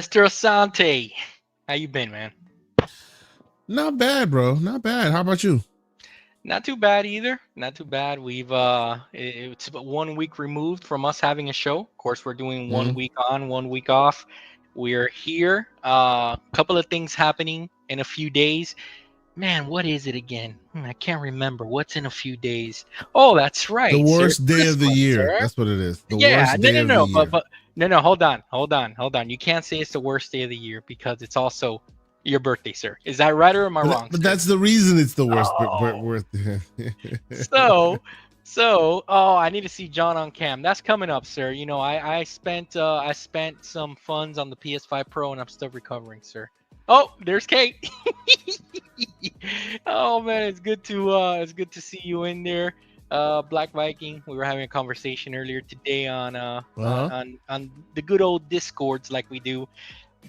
Mr. Asante, how you been, man? Not bad, bro. Not bad. How about you? Not too bad either. Not too bad. It's about 1 week removed from us having a show. Of course, we're doing one Hmm. week on, 1 week off. We're here. A couple of things happening in a few days. Man, what is it again? I can't remember. What's in a few days? Oh, that's The right, sir. worst day of the Christmas, year. sir. That's what it is. The Yeah, worst no, day no, of the no, year. no. Hold on. You can't say it's the worst day of the year because it's also your birthday, sir. Is that right or am I wrong, But sir? that's the reason it's the worst. Oh, Worst. so, I need to see John on cam. That's coming up, sir. I spent some funds on the PS5 Pro and I'm still recovering, sir. Oh, there's Kate. Oh man, it's good to see you in there. Black Viking. We were having a conversation earlier today Uh-huh. on the good old discords like we do.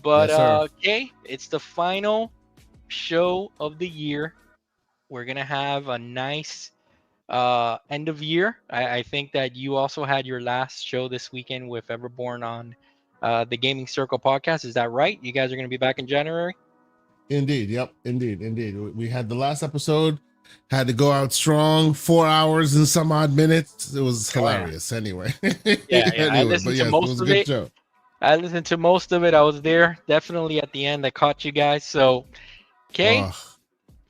But Yes, sir. okay, it's the final show of the year. We're gonna have a nice end of year. I think that you also had your last show this weekend with Everborn on the Gaming Circle podcast. Is that right? You guys are gonna be back in January? Indeed. Yep. Indeed. We had the last episode. Had to go out strong. 4 hours and some odd minutes. It was Oh yeah, hilarious. Anyway. yeah. I But listened to yes, it was most a of good it. show. I was there. Definitely at the end, I caught you guys. So, okay, Oh,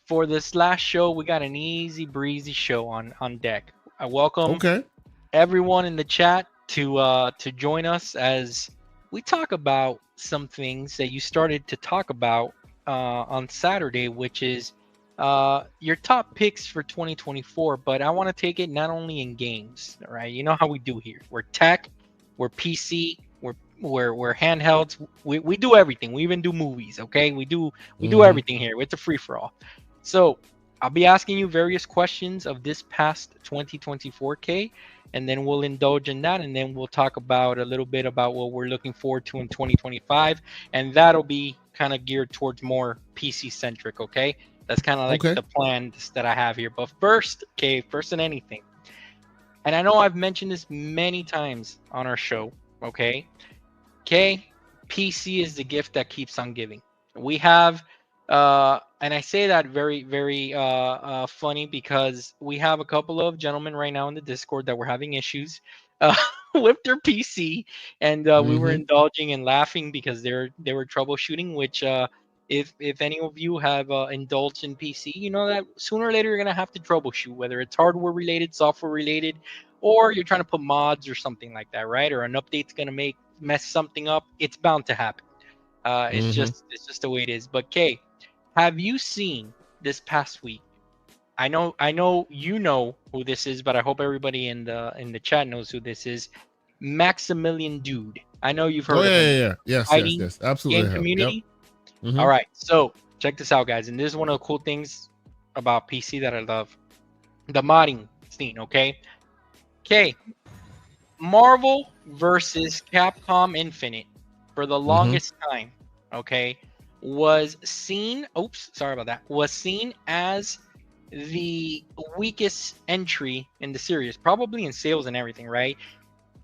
for this last show, we got an easy breezy show on deck. I welcome okay. everyone in the chat to join us as we talk about some things that you started to talk about on Saturday, which is your top picks for 2024. But I want to take it not only in games, right? You know how we do here. We're tech, we're PC, we're handhelds. We do everything. We even do movies. Okay, we do Hmm. everything here. It's a free for all. So I'll be asking you various questions of this past 2024K, and then we'll indulge in that, and then we'll talk about a little bit about what we're looking forward to in 2025, and that'll be kind of geared towards more PC centric. Okay, that's kind of like Okay. the plans that I have here. But first, okay, first than anything, and I know I've mentioned this many times on our show. Okay, PC is the gift that keeps on giving. We have, and I say that very, very funny because we have a couple of gentlemen right now in the Discord that were having issues uh, with their PC, and we were Hmm. indulging and laughing because they were troubleshooting. Which, if any of you have indulged in PC, you know that sooner or later you're gonna have to troubleshoot, whether it's hardware related, software related, or you're trying to put mods or something like that, right? Or an update's gonna make mess something up. It's bound to happen. It's Hmm. just the way it is. But Kay, have you seen this past week? I know you know who this is, but I hope everybody in the chat knows who this is. Maximilian Dude. I know you've Oh heard of yeah, him. yeah, yeah. Fighting Yes. Absolutely game have. Yep. community. Hmm. All right, so check this out, guys. And this is one of the cool things about PC that I love. The modding scene. Okay. Marvel versus Capcom Infinite for the Hmm. longest time, okay, was seen, oops, sorry about that, was seen as the weakest entry in the series, probably in sales and everything, right?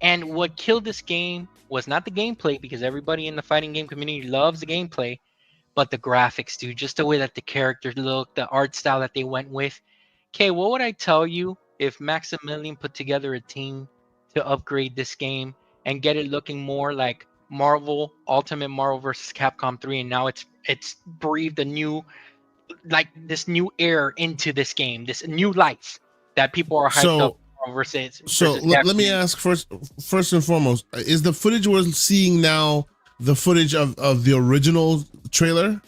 And what killed this game was not the gameplay, because everybody in the fighting game community loves the gameplay, but the graphics, dude, just the way that the characters look, the art style that they went with. Okay, what would I tell you if Maximilian put together a team to upgrade this game and get it looking more like Marvel, Ultimate Marvel versus Capcom 3, and now it's breathed a new, like, this new air into this game, this new life that people are hyped up So, for versus so let Capcom. me ask first and foremost, is the footage we're seeing now the footage of the original trailer?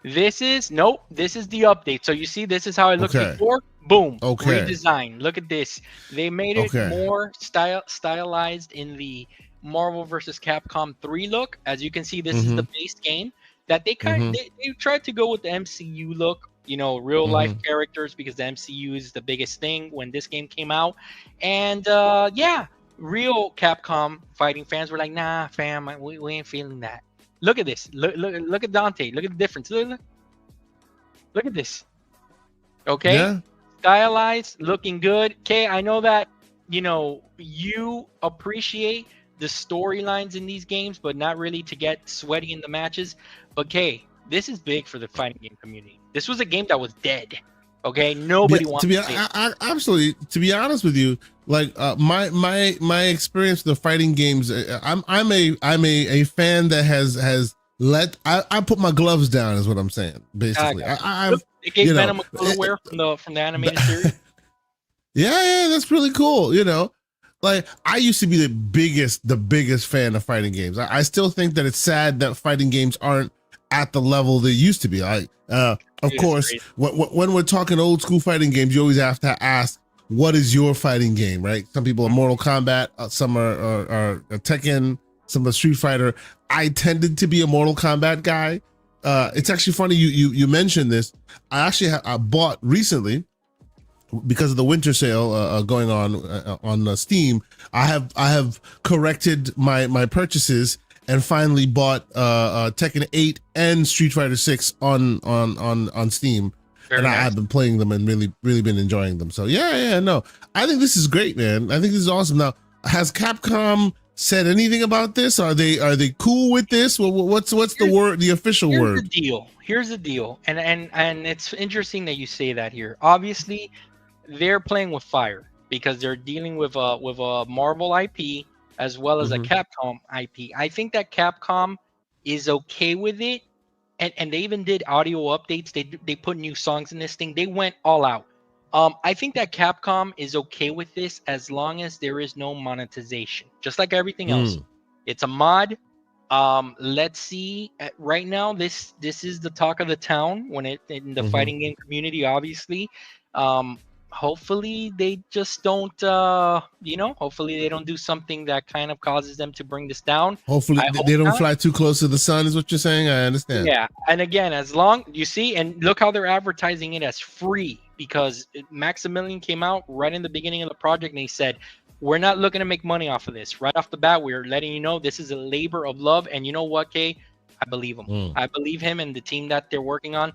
This is the update. So you see, this is how it looked Okay. before. Boom, Okay. redesign. Look at this. They made it Okay. more stylized in the Marvel versus Capcom 3 look. As you can see, this is Mm-hmm. the base game that Mm-hmm. they tried to go with the MCU look, real life Mm-hmm. characters, because the MCU is the biggest thing when this game came out. And yeah, real Capcom fighting fans were like, nah, fam, we ain't feeling that. Look at this. Look at Dante. Look at the difference. Look at this. Okay, Yeah. stylized, looking good. Okay, I know that you appreciate the storylines in these games, but not really to get sweaty in the matches. But Kay, this is big for the fighting game community. This was a game that was dead. Okay, nobody wants to play it. Absolutely. To be honest with you, like my experience with the fighting games, I'm a fan that has let I put my gloves down, is what I'm saying. Basically, I've it gave Venom a colorware from the animated series. Yeah, that's really cool. Like I used to be the biggest fan of fighting games. I still think that it's sad that fighting games aren't at the level they used to be. Like, of course, when we're talking old school fighting games, you always have to ask, what is your fighting game, right? Some people are Mortal Kombat, some are Tekken, some are Street Fighter. I tended to be a Mortal Kombat guy. It's actually funny you mentioned this. I bought recently, because of the winter sale going on Steam. I have corrected my purchases and finally bought Tekken 8 and Street Fighter 6 on Steam. Very nice. I've been playing them and really been enjoying them. So no, I think this is great, man. I think this is awesome. Now, has Capcom said anything about this? Are they cool with this? Well, what's the word, the official word? Here's the deal, and it's interesting that you say that here. Obviously, they're playing with fire because they're dealing with a Marvel IP as well as a Capcom IP. I think that Capcom is okay with it, and they even did audio updates. They put new songs in this thing. They went all out. I think that Capcom is okay with this as long as there is no monetization, just like everything else. It's a mod. Let's see. Right now, this is the talk of the town in the fighting game community. Obviously, hopefully they just don't. Hopefully they don't do something that kind of causes them to bring this down. Hopefully they don't fly too close to the sun, is what you're saying. I understand. Yeah, and again, as long you see, and look how they're advertising it as free, because Maximilian came out right in the beginning of the project and he said, we're not looking to make money off of this. Right off the bat, we're letting you know this is a labor of love. And you know what, Kay? I believe him. I believe him and the team that they're working on.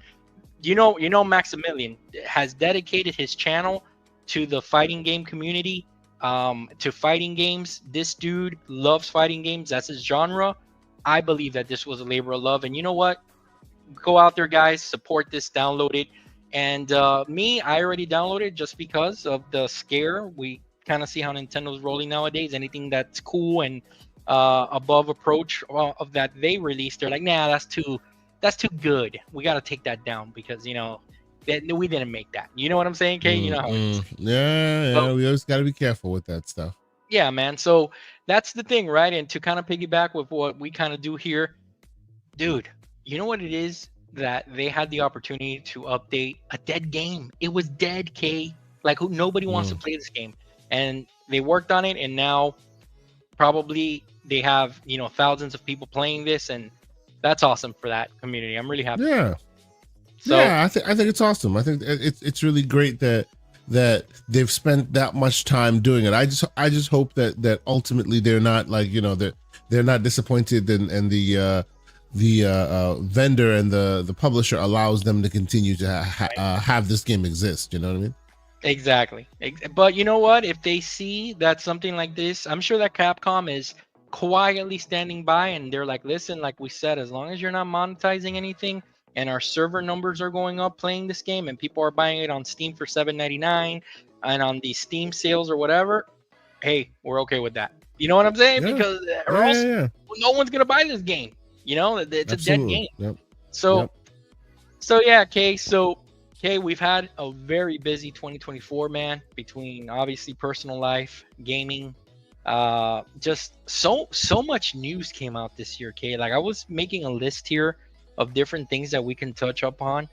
You know, Maximilian has dedicated his channel to the fighting game community, to fighting games. This dude loves fighting games. That's his genre. I believe that this was a labor of love. And you know what? Go out there, guys. Support this. Download it. And I already downloaded just because of the scare. We kind of see how Nintendo's rolling nowadays. Anything that's cool and above approach of that they released, they're like, nah, that's too good. We got to take that down because we didn't make that. You know what I'm saying, Kay? You know how it is. Yeah. So, we always got to be careful with that stuff. Yeah, man. So that's the thing, right? And to kind of piggyback with what we kind of do here, dude, you know what it is that they had the opportunity to update a dead game. It was dead, Kay. Like nobody wants to play this game, and they worked on it, and now probably they have thousands of people playing this, and that's awesome for that community. I'm really happy. Yeah. So I think it's awesome. I think it's really great that they've spent that much time doing it. I just hope that ultimately they're not like that they're not disappointed and the vendor and the publisher allows them to continue to have this game exist. You know what I mean? Exactly. But you know what? If they see that something like this, I'm sure that Capcom is quietly standing by and they're like, listen, like we said, as long as you're not monetizing anything and our server numbers are going up playing this game and people are buying it on Steam for $7.99 and on the Steam sales or whatever, hey, we're okay with that. You know what I'm saying? Yeah. Because or else no one's going to buy this game. It's a dead game. Yep. So yeah, Kay. So, Kay, we've had a very busy 2024, man, between obviously personal life, gaming, just so much news came out this year, Kay. Like I was making a list here of different things that we can touch upon.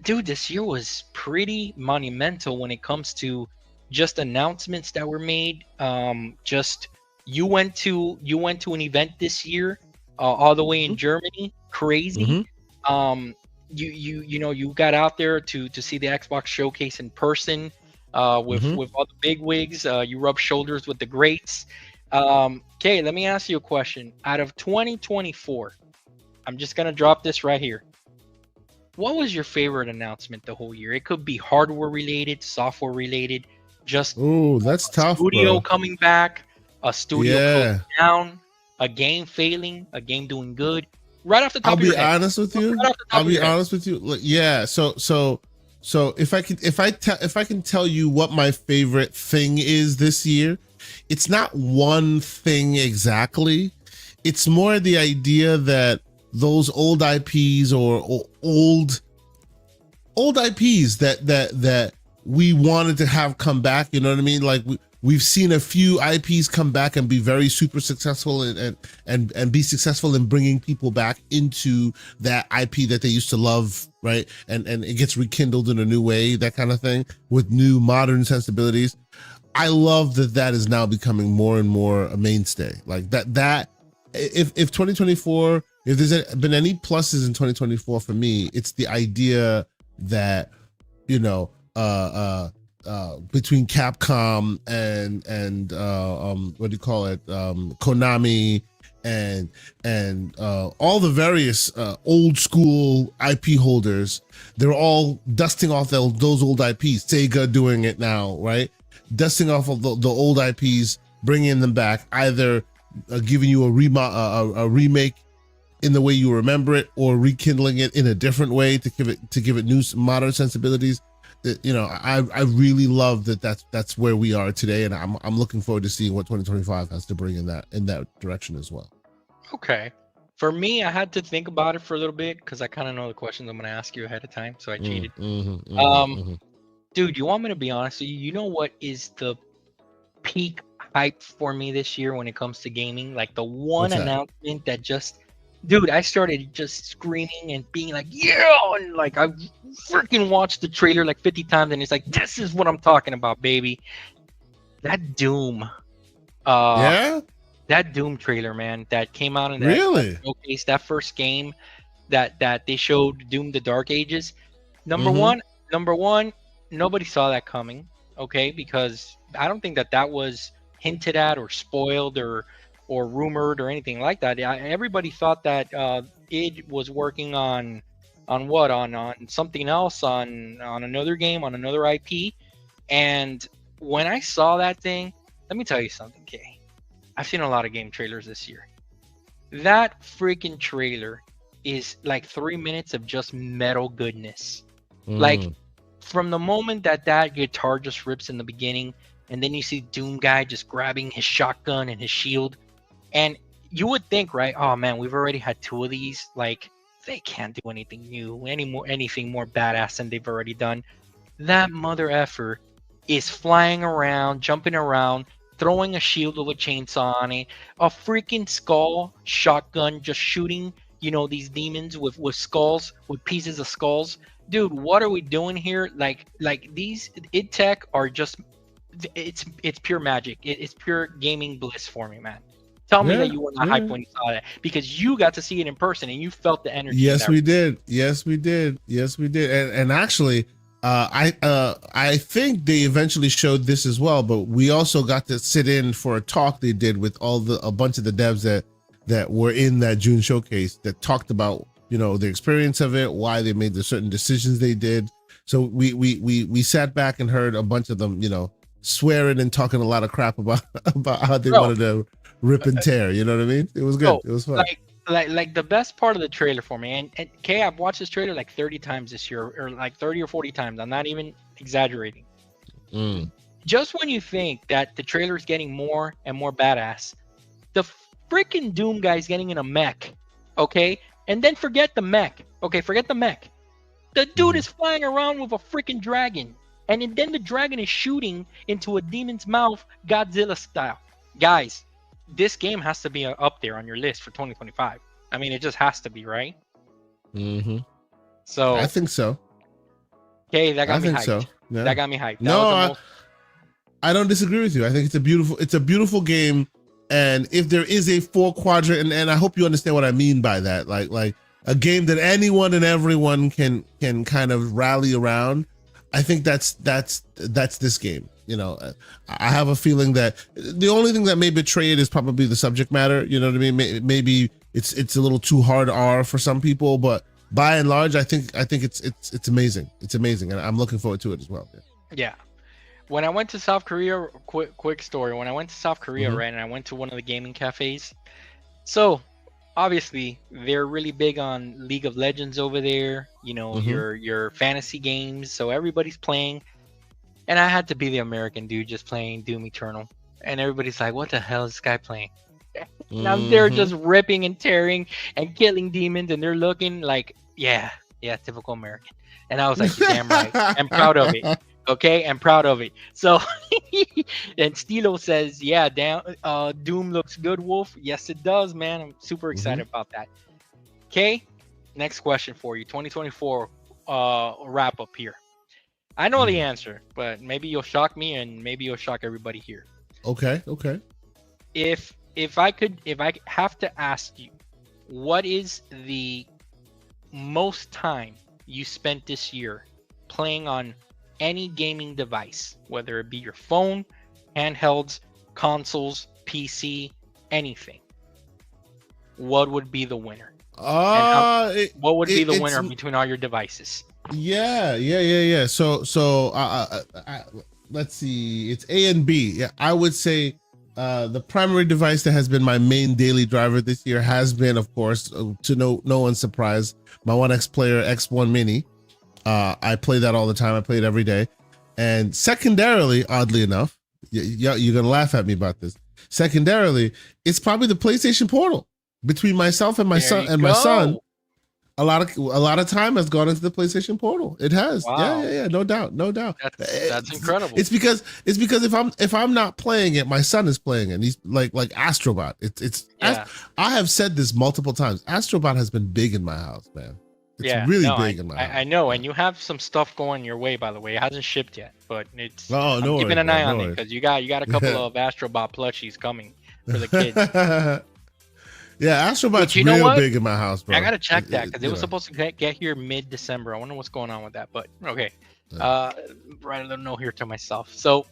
Dude, this year was pretty monumental when it comes to just announcements that were made. You went to an event this year, all the way in Germany. Crazy. You got out there to see the Xbox showcase in person with all the big wigs. You rubbed shoulders with the greats. Okay, let me ask you a question. Out of 2024, I'm just gonna drop this right here. What was your favorite announcement the whole year? It could be hardware related, software related, just that's tough. Studio coming back. a studio closing down, a game failing, a game doing good, right off the top I'll of be your head. honest with you. Right off the top I'll of be your head. honest with you. Like, yeah. So if I can tell you what my favorite thing is this year, it's not one thing exactly. It's more the idea that those old IPs or old IPs that we wanted to have come back. You know what I mean? Like we've seen a few IPs come back and be very super successful and be successful in bringing people back into that IP that they used to love, right? And it gets rekindled in a new way, that kind of thing, with new modern sensibilities. I love that is now becoming more and more a mainstay. Like that if 2024, if there's been any pluses in 2024 for me, it's the idea that, you know, between Capcom and what do you call it, Konami and all the various old school IP holders, they're all dusting off those old IPs. Sega doing it now, right? Dusting off of the old IPs, bringing them back, either giving you a remake in the way you remember it, or rekindling it in a different way to give it new modern sensibilities. You know, I really love that's where we are today, and I'm looking forward to seeing what 2025 has to bring in that direction as well. Okay. For me, I had to think about it for a little bit because I kind of know the questions I'm going to ask you ahead of time, so I cheated. Dude, you want me to be honest with you? You know what is the peak hype for me this year when it comes to gaming? Like the one announcement that just, dude, I started just screaming and being like, yeah, and like I freaking watched the trailer like 50 times, and it's like, this is what I'm talking about, baby. That Doom. Yeah? That Doom trailer, man, that came out in that really showcase, that first game that they showed, Doom: The Dark Ages. Number one, nobody saw that coming, okay? Because I don't think that was hinted at or spoiled or rumored or anything like that. Everybody thought that it was working on what? On something else, on another game, on another IP. And when I saw that thing, let me tell you something, Kay. I've seen a lot of game trailers this year. That freaking trailer is like 3 minutes of just metal goodness. Like from the moment that guitar just rips in the beginning, and then you see Doom guy just grabbing his shotgun and his shield, and you would think, right? Oh man, we've already had 2 of these. Like they can't do anything new, anything more badass than they've already done. That mother effer is flying around, jumping around, throwing a shield with a chainsaw on it, a freaking skull shotgun just shooting, you know, these demons with skulls, with pieces of skulls. Dude, what are we doing here? Like these id Tech are just, it's pure magic. It's pure gaming bliss for me, man. Tell me that you were not hyped when you saw that, because you got to see it in person and you felt the energy. Yes, we did. Yes, we did. Yes, we did. And actually, I think they eventually showed this as well, but we also got to sit in for a talk they did with a bunch of the devs that were in that June showcase that talked about, you know, the experience of it, why they made the certain decisions they did. So we sat back and heard a bunch of them, you know, swearing and talking a lot of crap about how they wanted to rip and tear. You know what I mean? It was good. It was fun. Like the best part of the trailer for me, and Kay, I've watched this trailer like 30 times this year, or like 30 or 40 times. I'm not even exaggerating. Just when you think that the trailer is getting more and more badass, the freaking Doom guy is getting in a mech, okay? And then forget the mech, okay? Forget the mech. The dude is flying around with a freaking dragon, and then the dragon is shooting into a demon's mouth, Godzilla style. Guys, this game has to be up there on your list for 2025. I mean, it just has to be, right? So I think so. Okay, that got me hyped. So. Yeah. That got me hyped. I don't disagree with you. I think it's a beautiful game, and if there is a 4 quadrant, and I hope you understand what I mean by that, like a game that anyone and everyone can kind of rally around. I think that's this game. You know, I have a feeling that the only thing that may betray it is probably the subject matter. You know what I mean? Maybe it's a little too hard R for some people, but by and large, I think it's amazing. It's amazing, and I'm looking forward to it as well. Yeah. when I went to South Korea, quick story. When I went to South Korea, Mhm. right, and I went to one of the gaming cafes. So obviously they're really big on League of Legends over there. You know, Mhm. your fantasy games. So everybody's playing, and I had to be the American dude just playing Doom Eternal, and everybody's like, "What the hell is this guy playing?" And I'm there just Mhm. ripping and tearing and killing demons, and they're looking like, "Yeah, yeah, typical American." And I was like, "You're damn right. I'm proud of it." Okay, I'm proud of it. So, and Stilo says, "Yeah, damn, Doom looks good, Wolf." Yes, it does, man. I'm super Mhm. excited about that. Okay, next question for you. 2024 wrap up here. I know the Mm. answer, but maybe you'll shock me and maybe you'll shock everybody here. Okay. Okay. If I have to ask you, what is the most time you spent this year playing on any gaming device, whether it be your phone, handhelds, consoles, PC, anything? What would be the winner? And how It, what would be the it's winner between all your devices? yeah. Let's see. It's A and B. Yeah, I would say the primary device that has been my main daily driver this year has been, of course, to no one's surprise, my One X Player X1 Mini. I play that all the time. I play it every day. And secondarily, oddly enough, you're gonna laugh at me about this. Secondarily, it's probably the PlayStation Portal. Between myself and There you my son, go. a lot of time has gone into the PlayStation Portal. It has. Wow. Yeah. No doubt. No doubt. That's It's, incredible. it's because if I'm not playing it, my son is playing it. And he's like Astrobot. Yeah. I have said this multiple times. Astrobot has been big in my house, man. It's Yeah. really No, big in my house. I know, Yeah. and you have some stuff going your way, by the way. It hasn't shipped yet, but it's Oh, I'm no keeping worries, an eye man. No on it worries. because you got a couple of Astrobot plushies coming for the kids. Yeah, Astrobot's Which you know real what? big in my house, bro. I gotta check that because it You was know. supposed to get here mid-December. I wonder what's going on with that, but okay. Yeah. Write a little note here to myself. So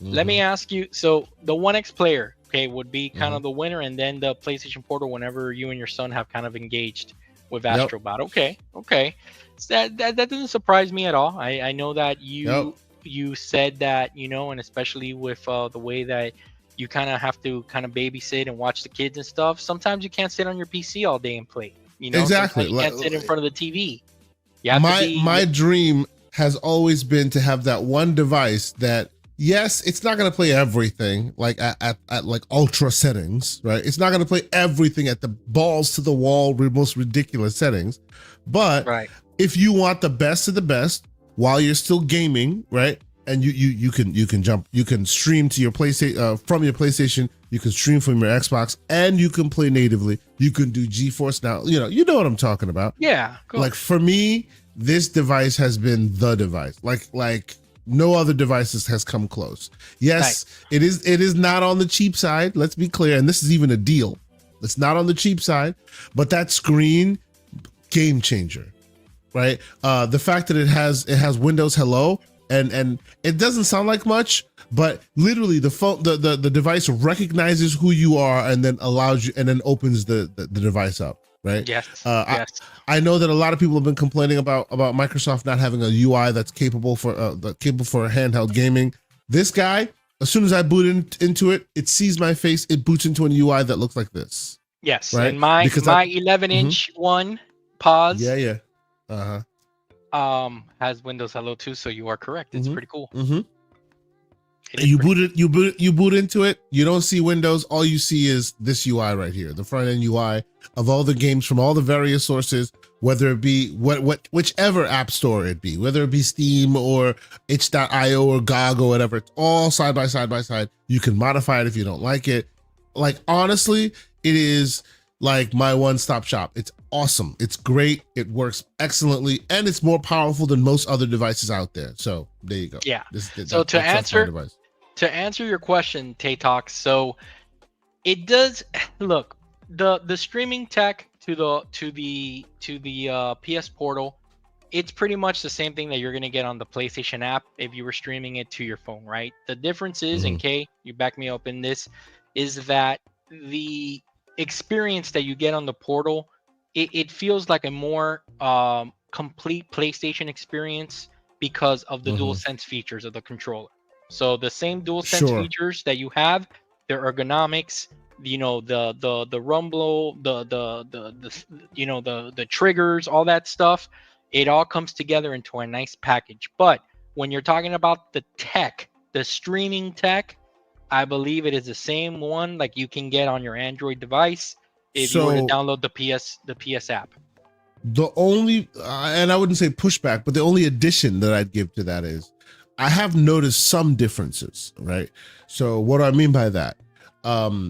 let me Mhm. ask you. So the One X player, okay, would be kind Mhm. of the winner, and then the PlayStation Portal whenever you and your son have kind of engaged with Yep. Astrobot. Okay, okay. So that doesn't surprise me at all. I know that Yep. you said that, and especially with the way that you kind of have to kind of babysit and watch the kids and stuff. Sometimes you can't sit on your PC all day and play. Exactly. Sometimes you can't sit in front of the TV. You have to My be. my dream has always been to have that one device that, yes, it's not going to play everything like at like ultra settings, right? It's not going to play everything at the balls to the wall most ridiculous settings, but Right. if you want the best of the best while you're still gaming, right? And you can stream to your PlayStation from your PlayStation, you can stream from your Xbox, and you can play natively. You can do GeForce Now. You know what I'm talking about. Yeah. Cool. Like for me, this device has been the device. Like no other devices has come close. Yes, it is not on the cheap side. Let's be clear, and this is even a deal. It's not on the cheap side, but that screen, game changer, right? The fact that it has Windows Hello, and it doesn't sound like much, but literally the phone the device recognizes who you are and then allows you and then opens the device up, right? Yes. I, Yes. I know that a lot of people have been complaining about Microsoft not having a UI that's capable for handheld gaming. This guy, as soon as I boot into it, it sees my face, it boots into an UI that looks like this. Yes. Right? And my Because my 11-inch one pause yeah. Uh-huh. has Windows Hello too, so you are correct. It's Mhm. pretty cool. Mm-hmm. It is You pretty boot into it. You don't see Windows. All you see is this UI right here, the front end UI of all the games from all the various sources, whether it be whichever app store it be, whether it be Steam or itch.io or GOG or whatever. It's all side by side. You can modify it if you don't like it. Like honestly, it is like my one-stop shop. It's awesome. It's great. It works excellently, and it's more powerful than most other devices out there. So there you go. Yeah. So that's my device. To answer your question, Tatox, so it does look the streaming tech to the PS Portal. It's pretty much the same thing that you're gonna get on the PlayStation app if you were streaming it to your phone, right? The difference is, and Kay, you back me up in this, is that the experience that you get on the Portal, it feels like a more complete PlayStation experience because of the DualSense features of the controller. So the same dual sense Sure. features that you have, their ergonomics, the rumble, the triggers, all that stuff, it all comes together into a nice package. But when you're talking about the tech, the streaming tech, I believe it is the same one like you can get on your Android device if you were to So download the PS app. the only, and I wouldn't say pushback, but the only addition that I'd give to that is I have noticed some differences, right? So what do I mean by that?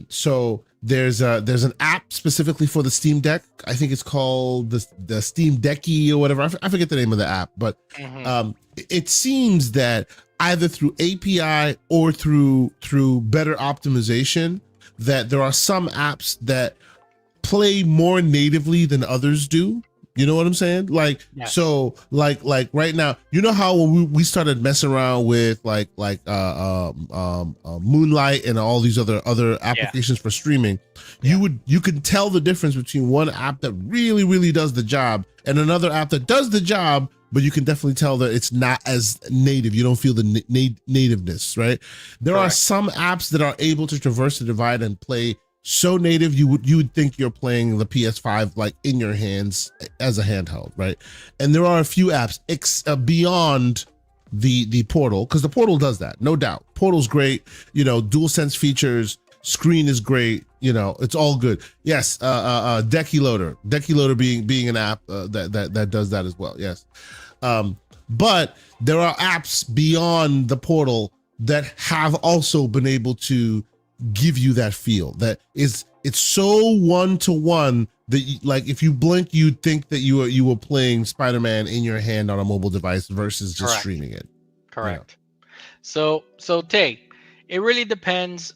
So there's an app specifically for the Steam Deck. I think it's called the Steam Decky or whatever. I forget the name of the app, but it seems that either through API or through better optimization, that there are some apps that play more natively than others do. You know what I'm saying? Like, Yes. so like right now, you know how when we started messing around with Moonlight and all these other applications for streaming, you could tell the difference between one app that really does the job and another app that does the job, but you can definitely tell that it's not as native. You don't feel the nativeness, right? There are some apps that are able to traverse the divide and play so native you would think you're playing the PS5 like in your hands as a handheld, right? And there are a few apps beyond the Portal, because the Portal does that, no doubt. Portal's great, dual sense features, screen is great, it's all good. Yes, Decky Loader being an app that does that as well. Yes, but there are apps beyond the Portal that have also been able to give you that feel that it's so one-to-one that like if you blink you'd think that you were playing Spider-Man in your hand on a mobile device versus just streaming it. Correct. So Tay, it really depends.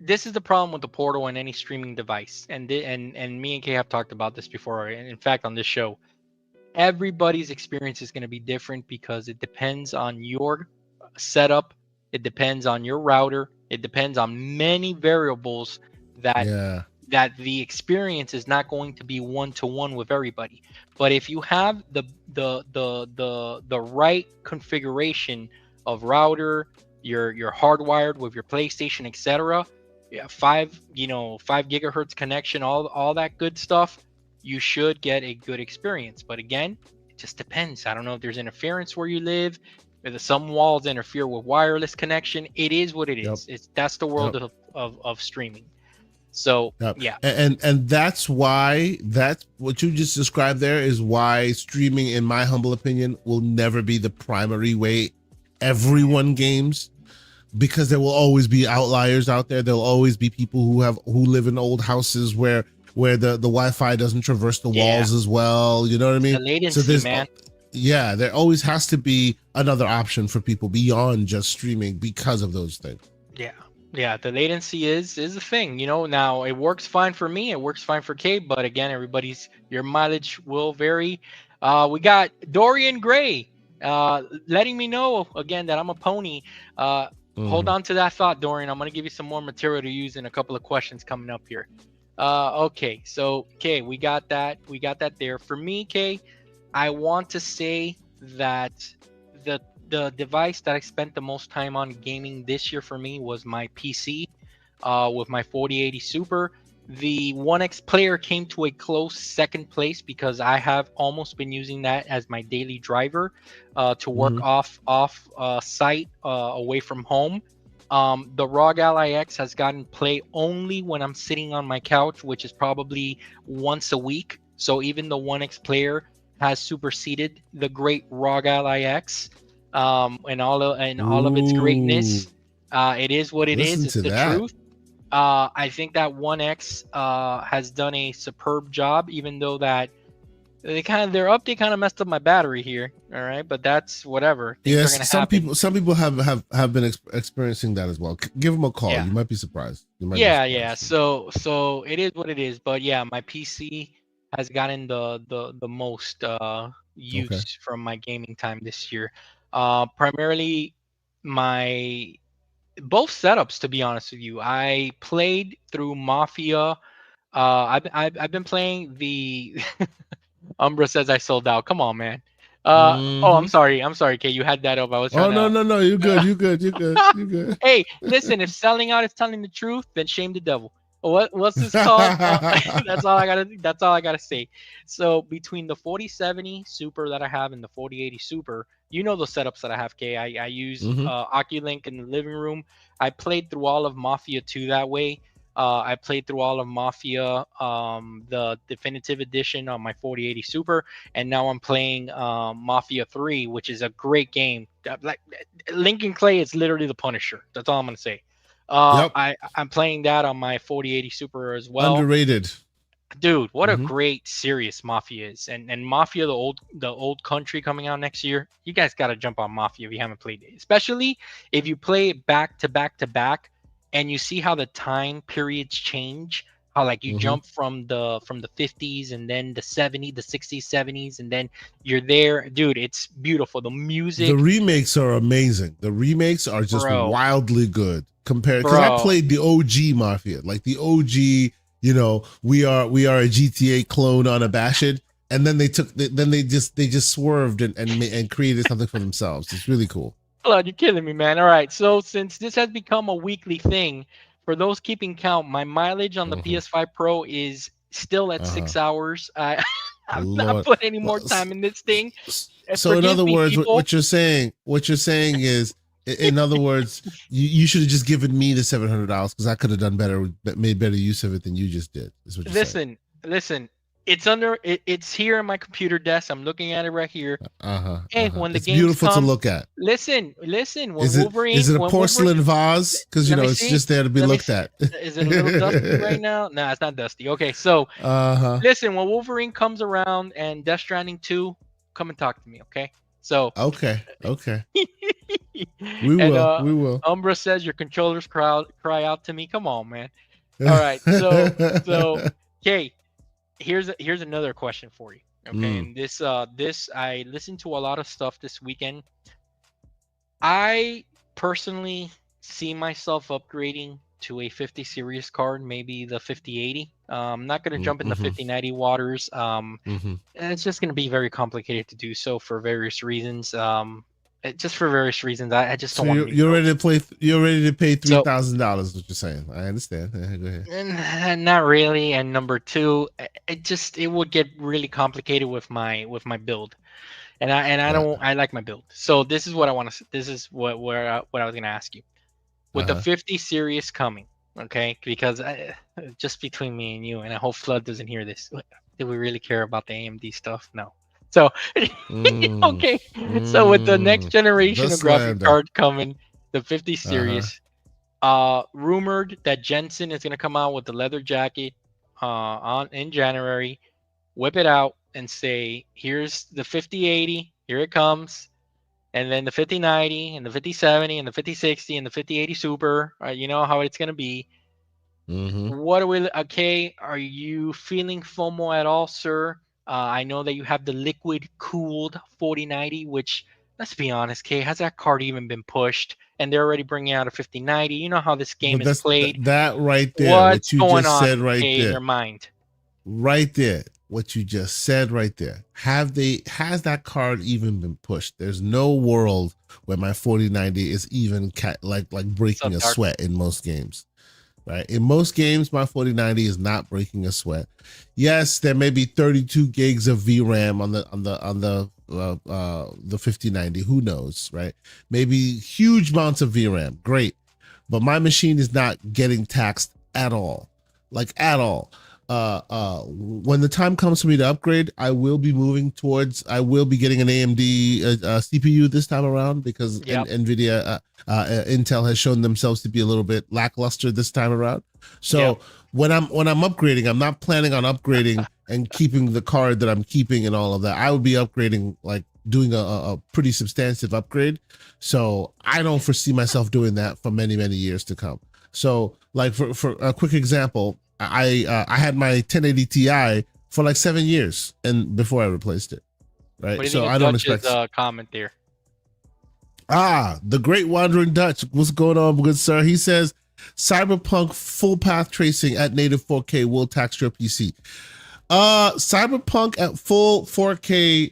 This is the problem with the Portal and any streaming device, and me and Kay have talked about this before, and in fact on this show, everybody's experience is going to be different because it depends on your setup. It depends on your router. It depends on many variables that the experience is not going to be one-to-one with everybody. But if you have the right configuration of router, you're hardwired with your PlayStation, etc. 5 gigahertz connection, all that good stuff, you should get a good experience. But again, it just depends. I don't know if there's interference where you live. Some walls interfere with wireless connection. It is what it is. That's the world of streaming. So and that's why, that's what you just described there is why streaming, in my humble opinion, will never be the primary way everyone games, because there will always be outliers out there. There'll always be people who live in old houses where the Wi-Fi doesn't traverse the walls as well. You know what I mean? The latency, man. Yeah, there always has to be another option for people beyond just streaming because of those things. Yeah, the latency is a thing. Now it works fine for me, it works fine for Kate, but again, your mileage will vary. We got Dorian Gray letting me know again that I'm a pony. Hold on to that thought, Dorian. I'm gonna give you some more material to use in a couple of questions coming up here. Okay, so Kay, we got that there. For me, Kay, I want to say that the device that I spent the most time on gaming this year for me was my PC with my 4080 Super. The One X Player came to a close second place because I have almost been using that as my daily driver to work off site away from home. The ROG Ally X has gotten play only when I'm sitting on my couch, which is probably once a week. So even the One X Player has superseded the great ROG Ally X, and all of its greatness. It is what it is. It's the truth. I think that One X has done a superb job, even though that their update kind of messed up my battery here. All right, but that's whatever. Yes, some people have been experiencing that as well. Give them a call. You might be surprised. So it is what it is. But yeah, my PC has gotten the most use from my gaming time this year. Primarily both setups, to be honest with you. I played through Mafia. I've been playing the Umbra says I sold out. Come on, man. Oh, I'm Mhm. sorry. I'm sorry, Kay. You had that up. I was Oh trying no, to. no, no. You good. You good. You good. You good. Hey, listen. If selling out is telling the truth, then shame the devil. What's this called? That's all I gotta. That's all I gotta say. So between the 4070 Super that I have and the 4080 Super, you know the setups that I have. Kay. I use hmm Oculink in the living room. I played through all of Mafia 2 that way. I played through all of Mafia, the definitive edition on my 4080 Super, and now I'm playing Mafia 3, which is a great game. Like Lincoln Clay is literally the Punisher. That's all I'm gonna say. Yep. I'm playing that on my 4080 Super as well. Underrated. Dude, what a hmm great series Mafia is, and Mafia the old country coming out next year. You guys got to jump on Mafia if you haven't played it, especially if you play it back to back to back, and you see how the time periods change. How like you hmm jump from the 50s and then the 70s, the 60s, 70s, and then you're there, dude. It's beautiful. The The music, remakes are amazing. The remakes are just bro, wildly good compared because I bro. played the OG Mafia, like the OG. We are a GTA clone on Abashed, and then they just swerved and created something for themselves. It's really cool. Blood, you're killing me, man. All right. So since this has become a weekly thing, for those keeping count, my mileage on the Uh-huh. PS5 Pro is still at Uh-huh. 6 hours. I'm not Lord. putting any more Well, time in this thing. so in Forgive other me, words, people. what you're saying is, in other words, you should have just given me the $700 because I could have done better, made better use of it than you just did. Is what you're saying. Listen, listen. It's here on my computer desk. I'm looking at it right here. Uh-huh. Hey, Uh-huh. when the It's games beautiful to come, look at. listen. Is it is it a porcelain vase? Because Let me it's see. just there to be Let me looked see. at. Is it a little dusty right now? Nah, it's not dusty. Okay, so Uh-huh. listen, when Wolverine comes around and Death Stranding 2, come and talk to me, okay? So, Okay. Okay. We and will. We will. Umbra says your controllers cry out to me. Come on, man. All right. So okay, here's another question for you. Okay, Mm, and this I listened to a lot of stuff this weekend. I personally see myself upgrading to a 50 series card, maybe the 5080. I'm not going to jump in the mm-hmm, 5090 waters. mm-hmm. And it's just going to be very complicated to do so for various reasons. Just for various reasons, I just So don't want to you're be you're broke. ready to play. You're ready to pay three So, thousand dollars. What you're saying? I understand. Go ahead. not really. And number two, it would get really complicated with my build. And I Right. don't I like my build. So this is what I want to. This is what I was going to ask you. With the Uh-huh. 50 series coming, okay? Because just between me and you, and I hope Flood doesn't hear this. Do we really care about the AMD stuff? No. So, Mm, okay. So with the next the generation of graphic slander. card coming, the 50 Uh-huh. series, rumored that Jensen is gonna come out with the leather jacket, on in January, whip it out and say, "Here's the 5080. Here it comes." And then the 5090 and the 5070 and the 5060 and the 5080 Super. You know how it's gonna be. Mm-hmm. What are we? Okay, are you feeling FOMO at all, sir? I know that you have the liquid cooled 4090, which, let's be honest, Kay, has that card even been pushed? And they're already bringing out a 5090. You know how this game But is that's played. that right there. What What's you going just said on, right Kay, in there. your mind? Right there. What you just said right there. Has that card even been pushed? There's no world where my 4090 is even like What's breaking up, a Dark? sweat in most games. Right? In most games, my 4090 is not breaking a sweat. Yes, there may be 32 gigs of VRAM on the 5090. Who knows, right? Maybe huge amounts of VRAM. Great. But my machine is not getting taxed at all. Like at all. When the time comes for me to upgrade, I will be getting an AMD CPU this time around because Yep. Nvidia Intel has shown themselves to be a little bit lackluster this time around. Yep. So when I'm upgrading, I'm not planning on upgrading and keeping the card that I'm keeping and all of that. I would be upgrading, like doing a pretty substantive upgrade. So I don't foresee myself doing that for many years to come. So like for a quick example, I had my 1080 Ti for like 7 years and before I replaced it. What do Right. you So think of I don't Dutch's expect. comment there? The great wandering Dutch. What's going on, good sir? He says Cyberpunk full path tracing at native 4K will tax your PC. Cyberpunk at full 4K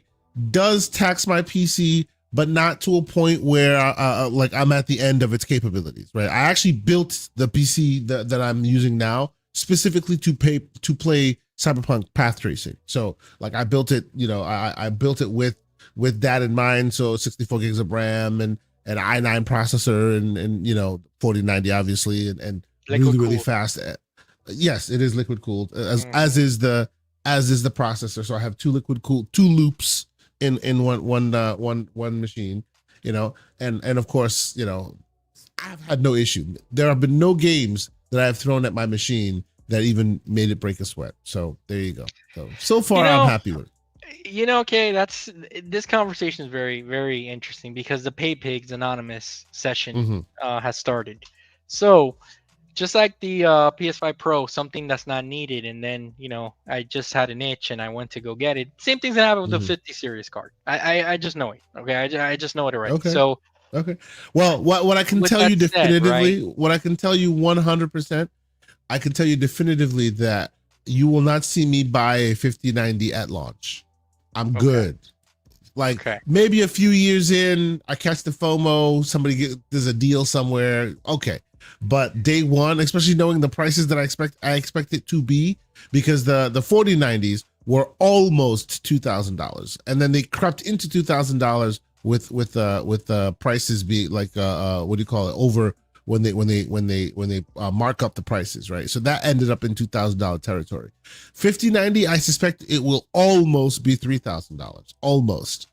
does tax my PC, but not to a point where like I'm at the end of its capabilities, right? I actually built the PC that I'm using now specifically to play Cyberpunk Path Tracing. So like I built it, I built it with that in mind. So 64 gigs of RAM and an i9 processor and 4090 obviously and Liquid really cooled. fast. Yes, it is liquid cooled as Mm. is the processor. So I have two loops in one machine, and of course, I've had no issue. There have been no games that I've thrown at my machine that even made it break a sweat. So there you go. So You far I'm know, happy with it. okay, that's this conversation is very, very interesting because the Pay Pigs Anonymous session Mm-hmm. has started. So just like the PS5 Pro, something that's not needed, and then I just had an itch and I went to go get it. Same thing's gonna happen with the Mm-hmm. 50 series card. I just know it. Okay, I just know it already. Okay. So Okay. Well, what I can with tell that you said, right? definitively, what I can tell you 100%, I can tell you definitively that you will not see me buy a 5090 at launch. I'm Okay, good. Like okay, maybe a few years in, I catch the FOMO, there's a deal somewhere. Okay. But day one, especially knowing the prices that I expect it to be, because the 4090s were almost $2,000. And then they crept into $2,000 with prices be like what do you call it? Over when they mark up the prices, right? So that ended up in $2,000 territory. 5090, I suspect it will almost be $3,000, almost,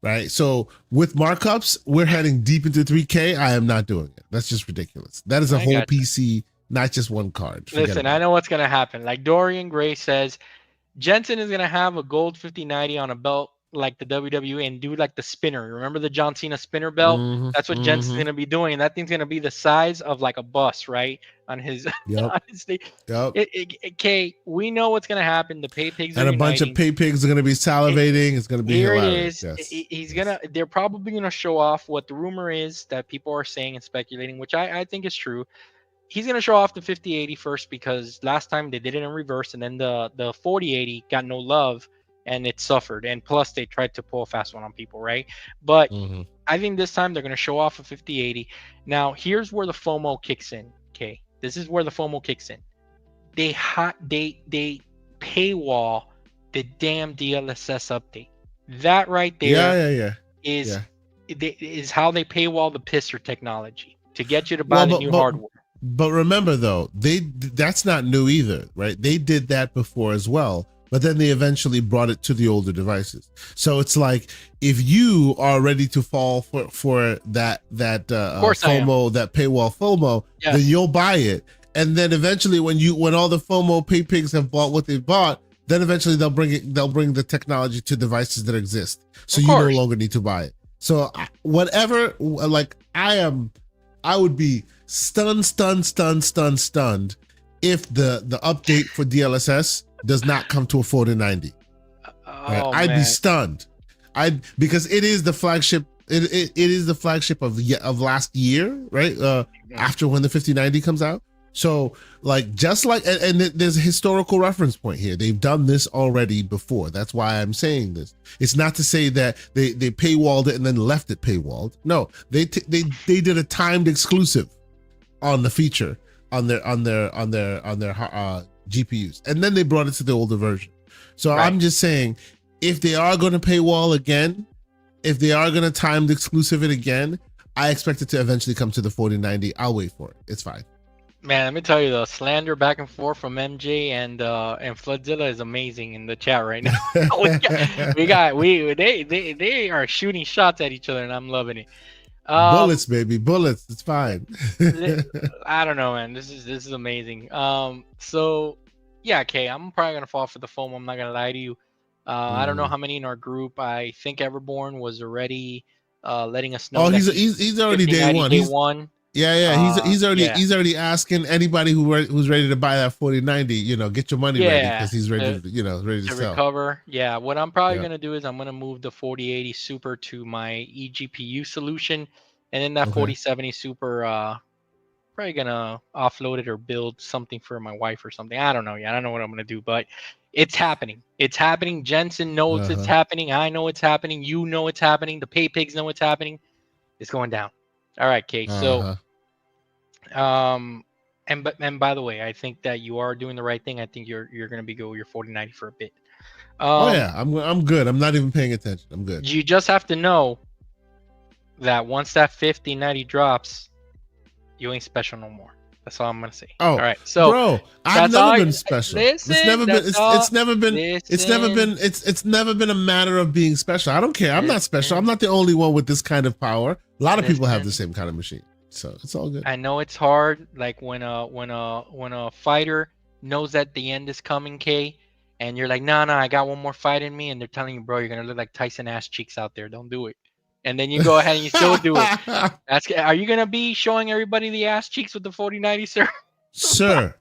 right? So with markups, we're heading deep into 3K. I am not doing it. That's just ridiculous. That is a I whole got you. PC, not just one card. Forget Listen, I about know what's gonna happen. Like Dorian Gray says, Jensen is gonna have a gold 5090 on a belt like the WWE and do like the spinner. Remember the John Cena spinner it. belt? That's what Jensen's Mm-hmm. gonna be doing, and that thing's gonna be the size of like a bus, right? On his Yep. on his thing. Yep. Okay, we know what's gonna happen. The pay pigs are And a bunch of uniting. pay pigs are going to be It, salivating. It's going to be here it hilarious. is. Yes. He's Yes. gonna. They're probably gonna show off what the rumor is that people are saying and speculating, which I think is true. He's gonna show off the 5080 first because last time they did it in reverse, and then the 4080 got no love and it suffered. And plus, they tried to pull a fast one on people, right? But Mm-hmm. I think this time they're gonna show off a 5080. Now, here's where the FOMO kicks in. Okay, this is where the FOMO kicks in. They paywall the damn DLSS update. That right Yeah. there Yeah. Yeah. is Yeah. is how they paywall the pisser technology to get you to buy Well, the new hardware. but remember though, that's not new either, right? They did that before as well, but then they eventually brought it to the older devices. So it's like if you are ready to fall for Of course I am. FOMO, that paywall FOMO, then Yes. you'll buy it. And then eventually when all the FOMO pay pigs have bought what they bought, then eventually they'll bring the technology to devices that exist. So Of you no course. longer need to buy it. So whatever, like I would be stunned if the update for DLSS does not come to a 4090. Right? Oh I'd be man. stunned. Because it is the flagship. It is the flagship of last year, right? After when the 5090 comes out. So like just like and there's a historical reference point here. They've done this already before. That's why I'm saying this. It's not to say that they paywalled it and then left it paywalled. No, they did a timed exclusive on the feature on their GPUs, and then they brought it to the older version. So Right. I'm just saying, if they are going to paywall again, if they are going to timed exclusive it again, I expect it to eventually come to the 4090. I'll wait for it. It's fine. Man, let me tell you, the slander back and forth from MJ and Floodzilla is amazing in the chat right now. They are shooting shots at each other, and I'm loving it. Bullets, baby, bullets. It's fine. I don't know, man. This is amazing. So yeah, okay. I'm probably gonna fall for the foam. I'm not gonna lie to you. I don't know how many in our group. I think Everborn was already letting us know Oh, that he's already day 5090 one. day one. Yeah, Yeah, he's already asking anybody who's ready to buy that 4090, get your money ready yeah. because he's ready To, ready to to sell. recover. Yeah, what I'm probably Yeah. gonna do is I'm gonna move the 4080 Super to my eGPU solution, and then that Okay. 4070 Super probably gonna offload it or build something for my wife or something. I don't know. Yeah, I don't know what I'm gonna do, but It's happening. It's happening. Jensen knows it's happening. I know it's happening. You know it's happening. The pay pigs know it's happening. It's going down. All right, Kate. So, and by the way, I think that you are doing the right thing. I think you're going to be go your 4090 for a bit. Oh yeah, I'm good. I'm not even paying attention. I'm good. You just have to know that once that 5090 drops, you ain't special no more. That's all I'm gonna say. Oh, all right. So, bro, I've never been special. Listen, it's never been a matter of being special. I don't care. I'm not special. I'm not the only one with this kind of power. A lot of people have the same kind of machine, so it's all good. I know it's hard. Like when a fighter knows that the end is coming, K, and you're like, no, I got one more fight in me, and they're telling you, bro, you're gonna look like Tyson ass cheeks out there. Don't do it. And then you go ahead and you still do it. Are you gonna be showing everybody the ass cheeks with the 4090, sir? Sir.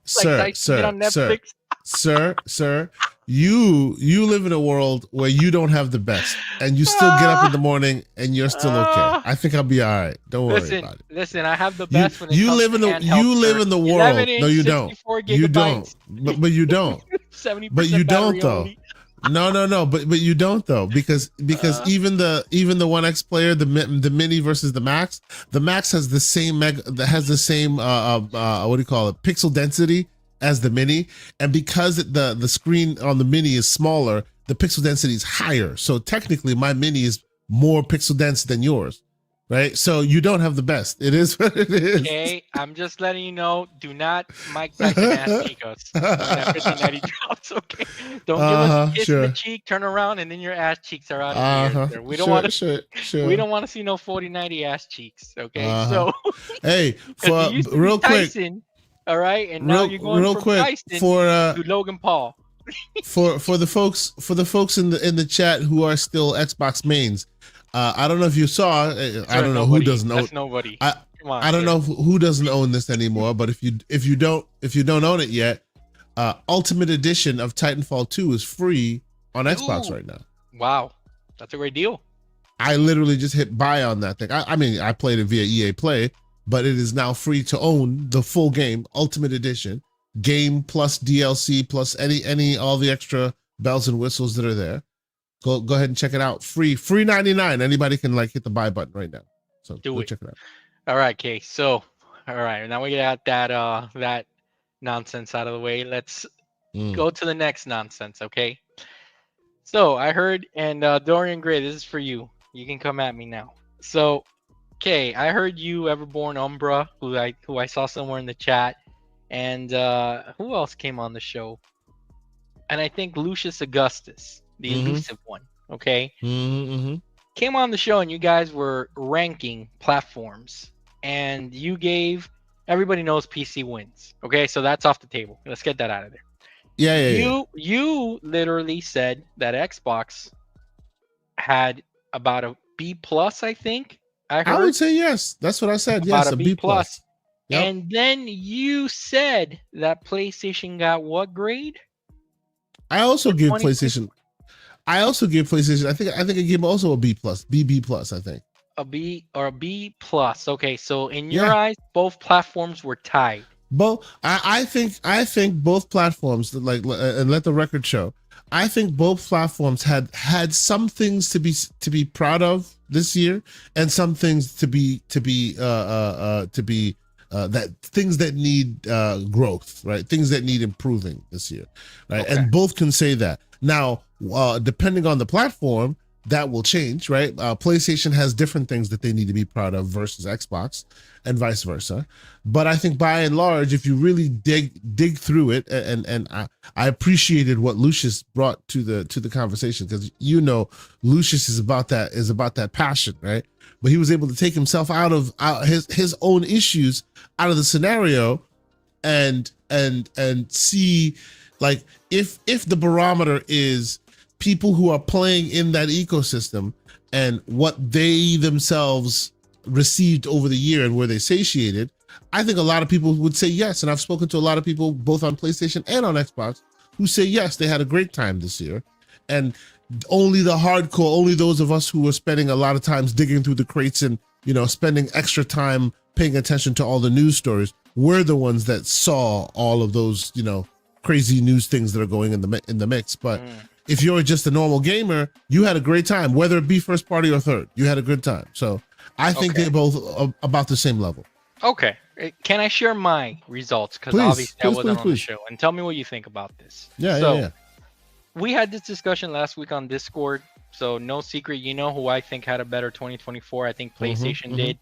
You live in a world where you don't have the best, and you still get up in the morning and you're still okay. I think I'll be all right. Don't worry about it. Listen, I have the best. You live in the world. No, you don't. You don't. But you don't. 70% but you don't though. Only. No. But you don't though, because even the One X player, the mini versus the max has the same what do you call it, pixel density as the mini, and because the screen on the mini is smaller, the pixel density is higher. So technically, my mini is more pixel dense than yours. Right, so you don't have the best. It is what it is. Okay, I'm just letting you know. Do not Mike Tyson ass cheek us when that 5090 drops. Okay, don't give us a kiss in the cheek, turn around, and then your ass cheeks are out of the air. We don't want to. We don't want to see no 4090 ass cheeks. Okay, so hey, for real quick, Tyson, all right, and now you're going real quick Tyson to Logan Paul. for the folks in the chat who are still Xbox mains. I don't know if you saw. I don't know who doesn't own. That's nobody. I don't know who doesn't own this anymore. But if you don't own it yet, Ultimate Edition of Titanfall 2 is free on Xbox right now. Wow, that's a great deal. I literally just hit buy on that thing. I mean, I played it via EA Play, but it is now free to own the full game, Ultimate Edition, game plus DLC plus all the extra bells and whistles that are there. Go ahead and check it out. Free 99. Anybody can hit the buy button right now. So go check it out. All right, Kay. So, all right, now we got that nonsense out of the way. Let's go to the next nonsense, okay? So I heard, and Dorian Gray, this is for you. You can come at me now. So, Kay, I heard you, Everborn Umbra, who I saw somewhere in the chat, and who else came on the show? And I think Lucius Augustus. The elusive one, okay? Came on the show and you guys were ranking platforms, and you gave everybody knows PC wins, okay? So that's off the table. Let's get that out of there. You literally said that Xbox had about a B plus, I think. I would say yes. That's what I said. Yes, a B plus. Yep. And then you said that PlayStation got what grade? I also give PlayStation. I think I gave also a B plus, BB plus. I think a B or a B plus. Okay, so in your eyes, both platforms were tied. Both. I think both platforms, and let the record show. I think both platforms had some things to be proud of this year, and some things to be that things that need growth, right? Things that need improving this year, right? Okay. And both can say that. Now, depending on the platform, that will change, right? PlayStation has different things that they need to be proud of versus Xbox, and vice versa. But I think by and large, if you really dig through it, and I appreciated what Lucius brought to the conversation, because Lucius is about that passion, right? But he was able to take himself out of his own issues out of the scenario, and see, if the barometer is people who are playing in that ecosystem and what they themselves received over the year and were they satiated, I think a lot of people would say yes. And I've spoken to a lot of people both on PlayStation and on Xbox who say yes, they had a great time this year. And only the hardcore, only those of us who were spending a lot of times digging through the crates and spending extra time paying attention to all the news stories, were the ones that saw all of those crazy news things that are going in the mix. But Mm. if you're just a normal gamer, you had a great time, whether it be first party or third. You had a good time. So I think Okay. they're both about the same level. Okay. Can I share my results? Because Please, obviously I please, wasn't please, on the please. show. And tell me what you think about this. Yeah, So, yeah. we had this discussion last week on Discord. So, no secret, you know who I think had a better 2024. I think PlayStation did.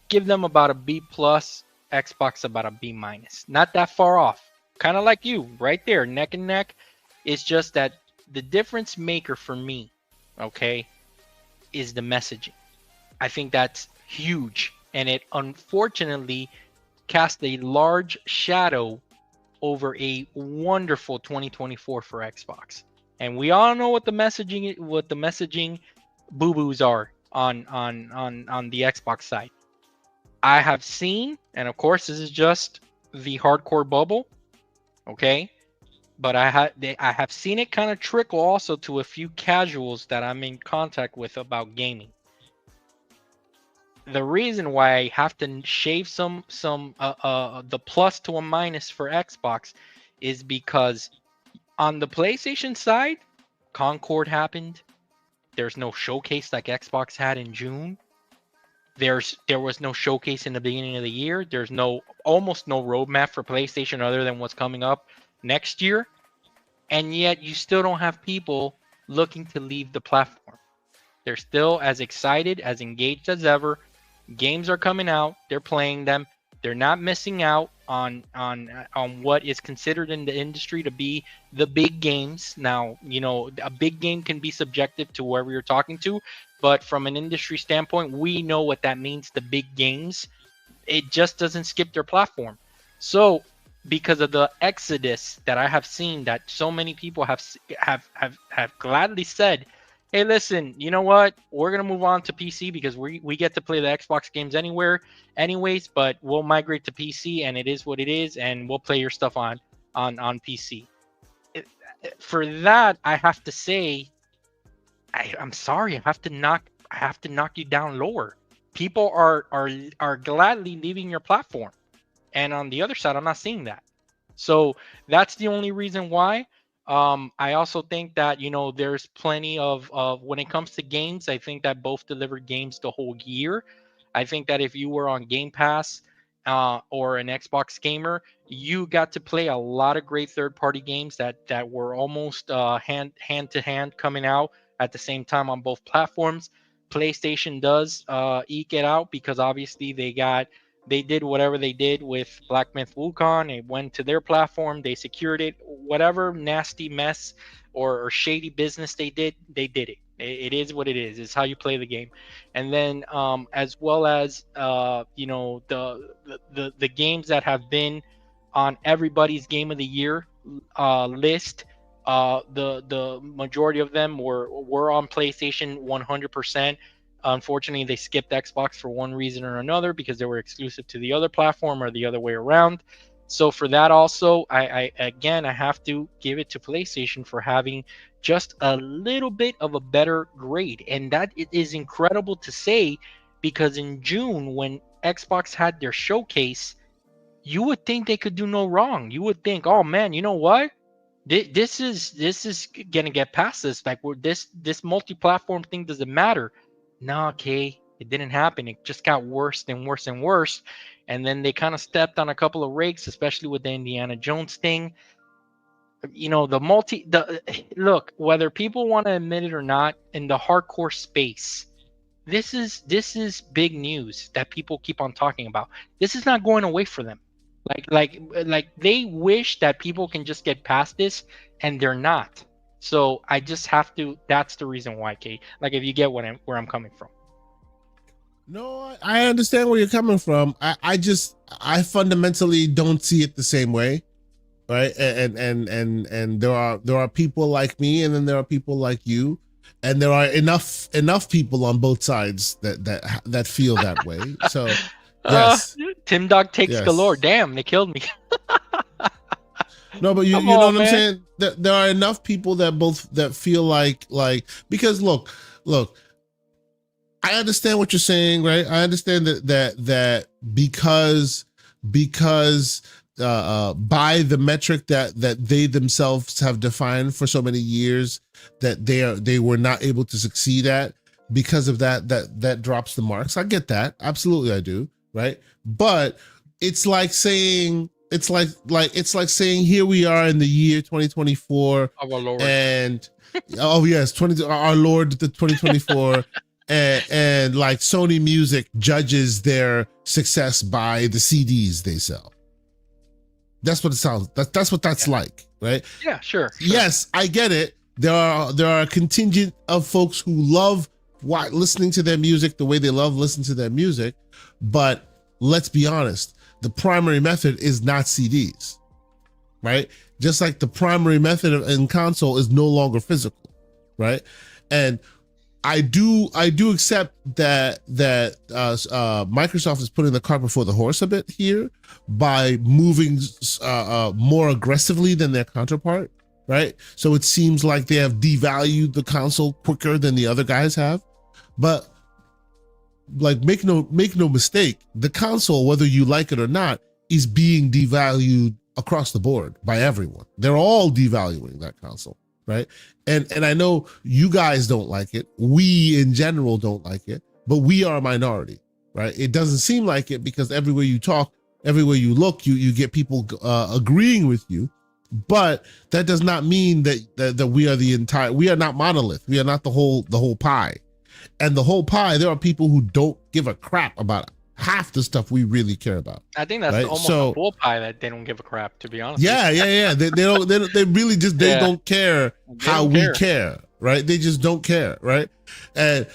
Give them about a B plus, Xbox about a B minus. Not that far off. Kind of like you, right there, neck and neck. It's just that the difference maker for me, okay, is the messaging. I think that's huge. And it unfortunately cast a large shadow over a wonderful 2024 for Xbox. And we all know what the messaging boo-boos are on the Xbox side. I have seen, and of course this is just the hardcore bubble, okay? But I have seen it kind of trickle also to a few casuals that I'm in contact with about gaming. The reason why I have to shave some the plus to a minus for Xbox is because on the PlayStation side, Concord happened. There's no showcase like Xbox had in June. There was no showcase in the beginning of the year. There's almost no roadmap for PlayStation other than what's coming up next year. And yet you still don't have people looking to leave the platform. They're still as excited, as engaged as ever. Games are coming out. They're playing them. They're not missing out on what is considered in the industry to be the big games. Now, a big game can be subjective to whoever you're talking to, but from an industry standpoint, we know what that means, the big games. It just doesn't skip their platform. So, because of the exodus that I have seen, that so many people have gladly said, hey, listen, you know what? We're gonna move on to PC because we get to play the Xbox games anyways, but we'll migrate to PC and it is what it is, and we'll play your stuff on PC. For that, I have to say, I'm sorry, I have to knock you down lower. People are gladly leaving your platform, and on the other side, I'm not seeing that. So that's the only reason why. I also think that there's plenty of when it comes to games. I think that both delivered games the whole year. I think that if you were on Game Pass or an Xbox gamer, you got to play a lot of great third-party games that were almost hand to hand coming out at the same time on both platforms. PlayStation does eke it out because obviously they did whatever they did with Black Myth Wukong. It went to their platform. They secured it. Whatever nasty mess or shady business they did it. It is what it is. It's how you play the game. And then as well as the games that have been on everybody's game of the year list, the majority of them were on PlayStation 100%. Unfortunately, they skipped Xbox for one reason or another because they were exclusive to the other platform or the other way around. So for that also, I have to give it to PlayStation for having just a little bit of a better grade. And that is incredible to say because in June, when Xbox had their showcase, you would think they could do no wrong. You would think, oh man, you know what? This is gonna get past this. Like this multi-platform thing doesn't matter. No, okay, it didn't happen. It just got worse and worse and worse. And then they kind of stepped on a couple of rakes, especially with the Indiana Jones thing. Look, whether people want to admit it or not, in the hardcore space, this is big news that people keep on talking about. This is not going away for them. Like they wish that people can just get past this, and they're not. So I just have to. That's the reason why, Kate. Like, if you get where I'm coming from. No, I understand where you're coming from. I fundamentally don't see it the same way, right? And there are people like me, and then there are people like you, and there are enough people on both sides that feel that way. So yes, Tim Dog takes galore. Damn, they killed me. No, but you know what I'm saying? There are enough people that feel like because look, I understand what you're saying, right? I understand that because by the metric that they themselves have defined for so many years, that they were not able to succeed at. Because of that drops the marks. I get that, absolutely, I do, right? But it's like saying saying here we are in the year 2024, Oh, our Lord. and oh yes, our Lord, the 2024. And like Sony Music judges their success by the CDs they sell. That's what it sounds. That's what that's like, right? Yeah, sure. Yes, I get it. There are a contingent of folks who love listening to their music the way they love listening to their music, but let's be honest, the primary method is not CDs, right? Just like the primary method in console is no longer physical, right? And I do accept that Microsoft is putting the cart before the horse a bit here by moving more aggressively than their counterpart, right? So it seems like they have devalued the console quicker than the other guys have. But like, make no mistake, the console, whether you like it or not, is being devalued across the board by everyone. They're all devaluing that console, right? And I know you guys don't like it. We in general don't like it, but we are a minority, right? It doesn't seem like it because everywhere you talk, everywhere you look, you get people agreeing with you. But that does not mean that we are we are not monolith. We are not the whole pie. And the whole pie, there are people who don't give a crap about half the stuff we really care about. I think that's right? almost a full pie that they don't give a crap, to be honest. Yeah. They don't. They really just don't care how we care, right? They just don't care, right? And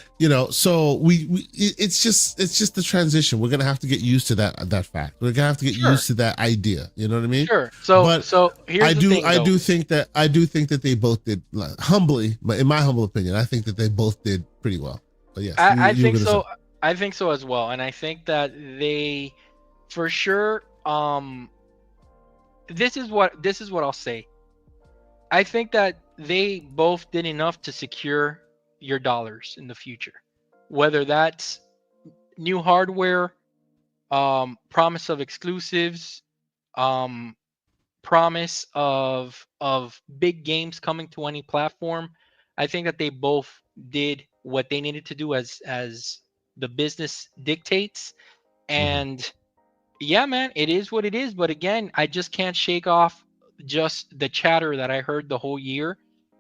so we it's just the transition. We're gonna have to get used to that fact. We're gonna have to get used to that idea. You know what I mean? Sure. So here's the thing, I do think that they both did, like, humbly, but in my humble opinion, I think that they both did pretty well. But yes, I think so. I think so as well, and I think that they, for sure. This is what I'll say. I think that they both did enough to secure your dollars in the future, whether that's new hardware, promise of exclusives, promise of big games coming to any platform. I think that they both did what they needed to do as the business dictates. And yeah, man, it is what it is. But again, I just can't shake off just the chatter that I heard the whole year.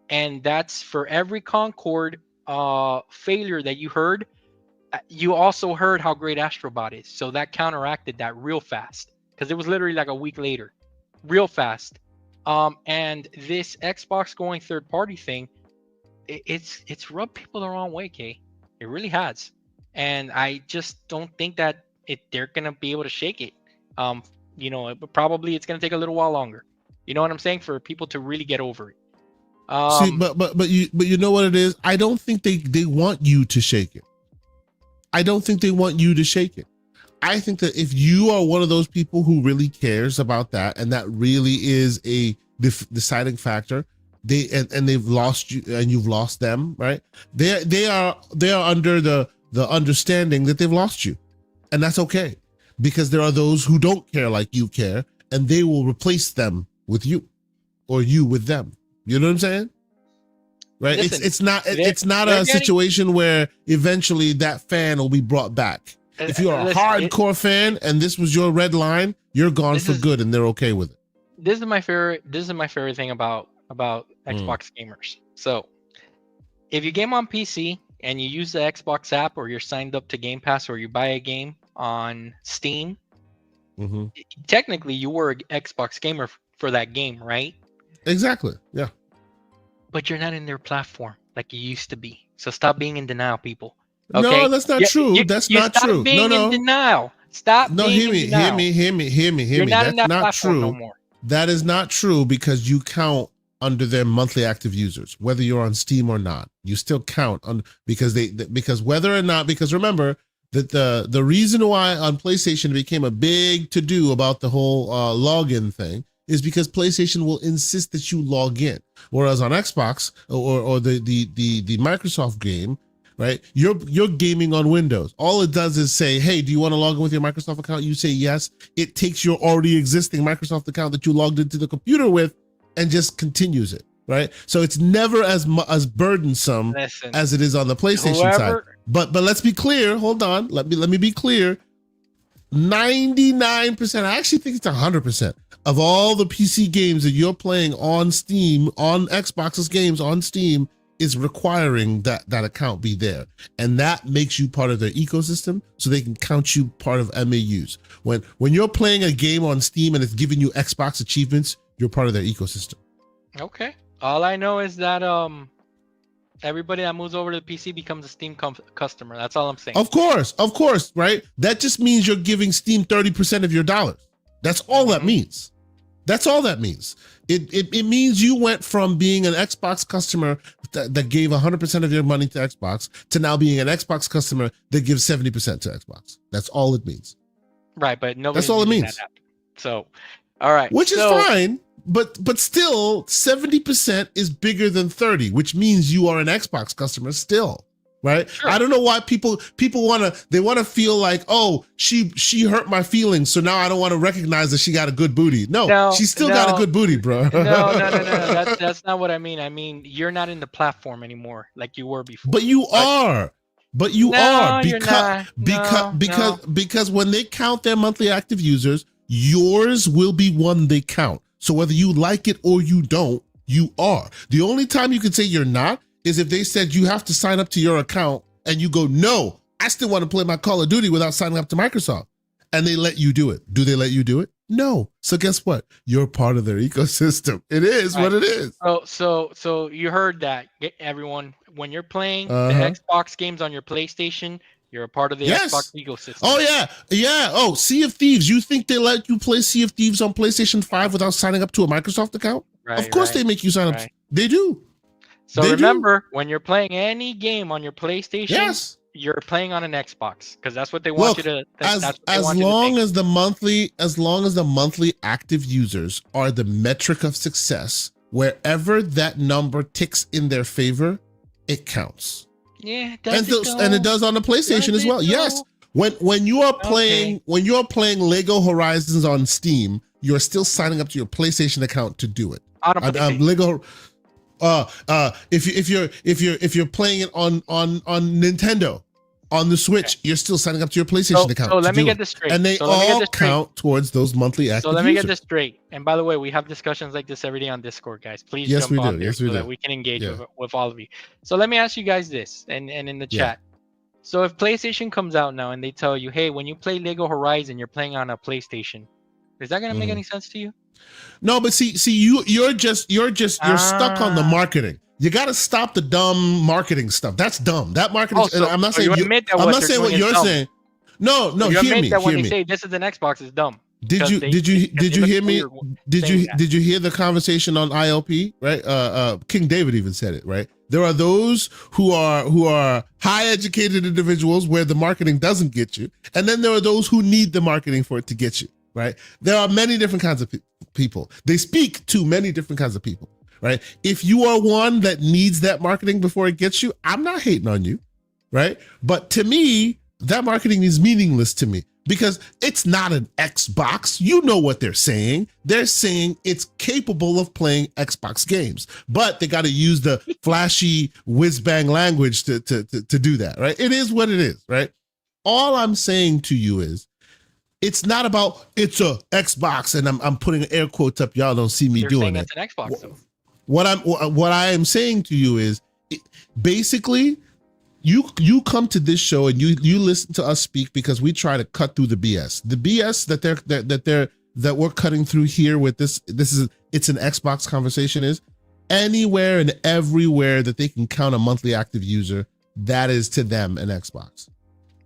And that's for every Concord failure that you heard, you also heard how great Astrobot is. So that counteracted that real fast, because it was literally like a week later, real fast. And this Xbox going third party thing, it's rubbed people the wrong way, Kay. It really has. And I just don't think that they're gonna be able to shake it. Probably it's gonna take a little while longer. You know what I'm saying? For people to really get over it. See, but you know what it is? I don't think they want you to shake it. I don't think they want you to shake it. I think that if you are one of those people who really cares about that, and that really is a deciding factor, they've lost you and you've lost them, right? They are under the understanding that they've lost you, and that's okay, because there are those who don't care like you care, and they will replace them with you, or you with them. You know what I'm saying? Right? Listen, it's not a situation where eventually that fan will be brought back. If you're a hardcore fan and this was your red line, you're gone for good, and they're okay with it. This is my favorite thing about Xbox gamers. So if you game on PC and you use the Xbox app, or you're signed up to Game Pass, or you buy a game on Steam, technically you were an Xbox gamer for that game, right? Exactly. Yeah. But you're not in their platform like you used to be. So stop being in denial, people. Okay? No, that's not true. That's not true. Being in denial. Stop. No, hear me. You're not in that platform no more. That is not true, because you count under their monthly active users, whether you're on Steam or not. You still count on because whether or not, because remember that the reason why on PlayStation it became a big to do about the whole login thing is because PlayStation will insist that you log in, whereas on Xbox or the Microsoft game, right? You're gaming on Windows. All it does is say, hey, do you want to log in with your Microsoft account? You say yes. It takes your already existing Microsoft account that you logged into the computer with and just continues it, right? So it's never as burdensome as it is on the PlayStation side. But let's be clear. Hold on. Let me be clear. 99%, I actually think it's 100% of all the PC games that you're playing on Steam, on Xbox's games on Steam, is requiring that account be there. And that makes you part of their ecosystem, so they can count you part of MAUs. When you're playing a game on Steam and it's giving you Xbox achievements, you're part of their ecosystem. Okay. All I know is that everybody that moves over to the PC becomes a Steam customer. That's all I'm saying. Of course, right? That just means you're giving Steam 30% of your dollars. That's all that means. That's all that means. It means you went from being an Xbox customer that gave 100% of your money to Xbox to now being an Xbox customer that gives 70% to Xbox. That's all it means. Right, but nobody. That's all it means. So, all right. Which is fine. But still, 70% is bigger than 30, which means you are an Xbox customer still, right? Sure. I don't know why people want to feel like, oh, she hurt my feelings, so now I don't want to recognize that she got a good booty. No, she still got a good booty, bro. No. That's not what I mean. I mean, you're not in the platform anymore like you were before. But you are. But you are because when they count their monthly active users, yours will be one they count. So whether you like it or you don't, you are. The only time you can say you're not is if they said you have to sign up to your account and you go, no, I still want to play my Call of Duty without signing up to Microsoft. And they let you do it. Do they let you do it? No. So guess what? You're part of their ecosystem. It is what it is. So you heard that, everyone. When you're playing the Xbox games on your PlayStation, you're a part of the Xbox ecosystem. Oh, yeah. Oh, Sea of Thieves. You think they let you play Sea of Thieves on PlayStation 5 without signing up to a Microsoft account? Right, of course they make you sign up. They do. So remember, when you're playing any game on your PlayStation, you're playing on an Xbox, because that's what they want you to think. As long as the monthly active users are the metric of success, wherever that number ticks in their favor, it counts. Yeah, and it does on the PlayStation as well. Yes, when you are playing Lego Horizons on Steam, you're still signing up to your PlayStation account to do it. Lego. If you're playing it on Nintendo, on the Switch, you're still signing up to your PlayStation account. So let me get this straight. And they all count towards those monthly active users. So let me get this straight. And by the way, we have discussions like this every day on Discord, guys. Please jump on there so that we can engage with all of you. So let me ask you guys this, and in the chat. So if PlayStation comes out now and they tell you, hey, when you play Lego Horizon, you're playing on a PlayStation, is that gonna make any sense to you? No, but see, you're stuck on the marketing. You got to stop the dumb marketing stuff. That's dumb. That marketing. I'm not saying what you're saying. No. Hear me. When they say this is an Xbox, is dumb. Did you hear me? Did you hear the conversation on ILP? Right. King David even said it. Right. There are those who are high educated individuals where the marketing doesn't get you, and then there are those who need the marketing for it to get you. Right. There are many different kinds of people. They speak to many different kinds of people. Right. If you are one that needs that marketing before it gets you, I'm not hating on you. Right. But to me, that marketing is meaningless to me because it's not an Xbox. You know what they're saying. They're saying it's capable of playing Xbox games, but they got to use the flashy whiz bang language to do that. Right. It is what it is. Right. All I'm saying to you is, it's not about it's a Xbox, and I'm putting air quotes up. Y'all don't see me doing it. It's an Xbox. Though. What I am saying to you is, basically, you come to this show and you listen to us speak because we try to cut through the BS. The BS that we're cutting through here with it's an Xbox conversation is anywhere and everywhere that they can count a monthly active user, that is to them an Xbox.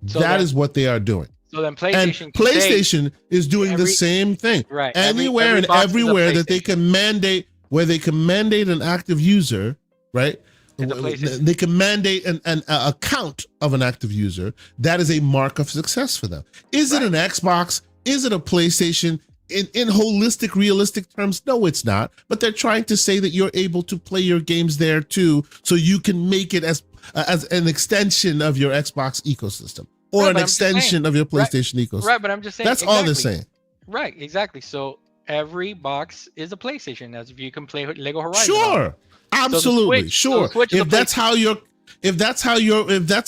So that is what they are doing. So then PlayStation is doing the same thing. Right. Anywhere and everywhere that they can mandate, where they can mandate an active user, right? They can mandate an account of an active user. That is a mark of success for them. Is it an Xbox? Is it a PlayStation? In holistic, realistic terms, no, it's not. But they're trying to say that you're able to play your games there too, so you can make it as as an extension of your Xbox ecosystem or Right, an but I'm just saying, extension of your PlayStation ecosystem. right, but I'm just saying That's all they're exactly. saying. Right, exactly. So every box is a PlayStation, as if you can play Lego Horizon on it. Sure, absolutely, So the sure. Switch is a If that's how your if that's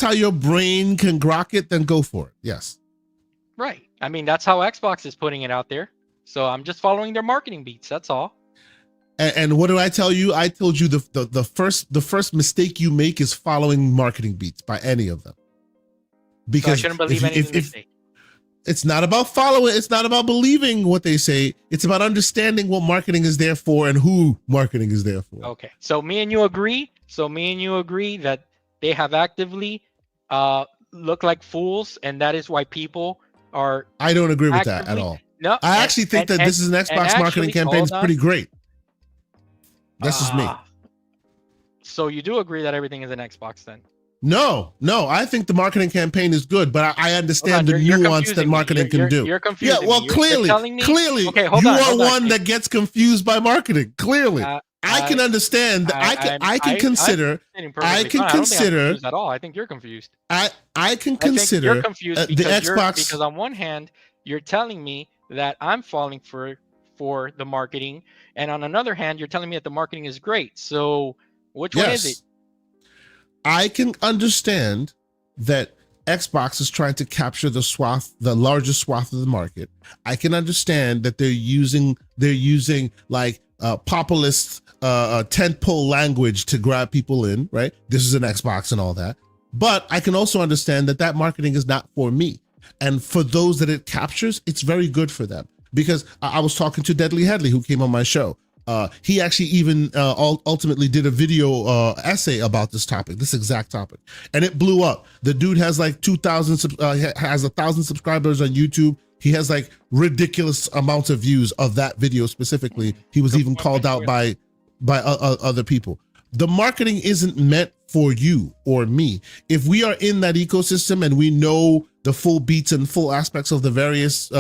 how your brain can grok it, then go for it. Yes. Right. I mean, that's how Xbox is putting it out there. So I'm just following their marketing beats. That's all. And what do I tell you? I told you the first mistake you make is following marketing beats by any of them. So I Because shouldn't believe any of them. it's not about following, it's not about believing what they say. It's about understanding what marketing is there for and who marketing is there for. Okay. So me and you agree. That they have actively looked like fools, and that is why people are. I don't agree with that at actively- all. No, I actually think that this is an Xbox marketing campaign. It's pretty great. That's just me. So you do agree that everything is an Xbox then? No, I think the marketing campaign is good, but I understand the nuance that marketing can do. You're confusing Yeah, well, me. You're telling me, clearly, okay, you are one that gets confused by marketing. Clearly, I can understand. I can consider. I can consider at all. I think you're confused. I can consider you're confused the Xbox because on one hand you're telling me that I'm falling for the marketing, and on another hand you're telling me that the marketing is great. So which one is it? I can understand that Xbox is trying to capture the largest swath of the market. I can understand that they're using like populist tentpole language to grab people in, right? This is an Xbox and all that. But I can also understand that marketing is not for me. And for those that it captures, it's very good for them. Because I was talking to Deadly Headley, who came on my show. He actually even ultimately did a video essay about this topic, this exact topic, and it blew up. The dude has like 2,000, has 1,000 subscribers on YouTube. He has like ridiculous amounts of views of that video specifically. He was even called out by other people. The marketing isn't meant for you or me. If we are in that ecosystem and we know the full beats and full aspects of the various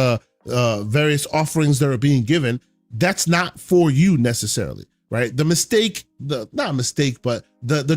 offerings that are being given, that's not for you necessarily, right? The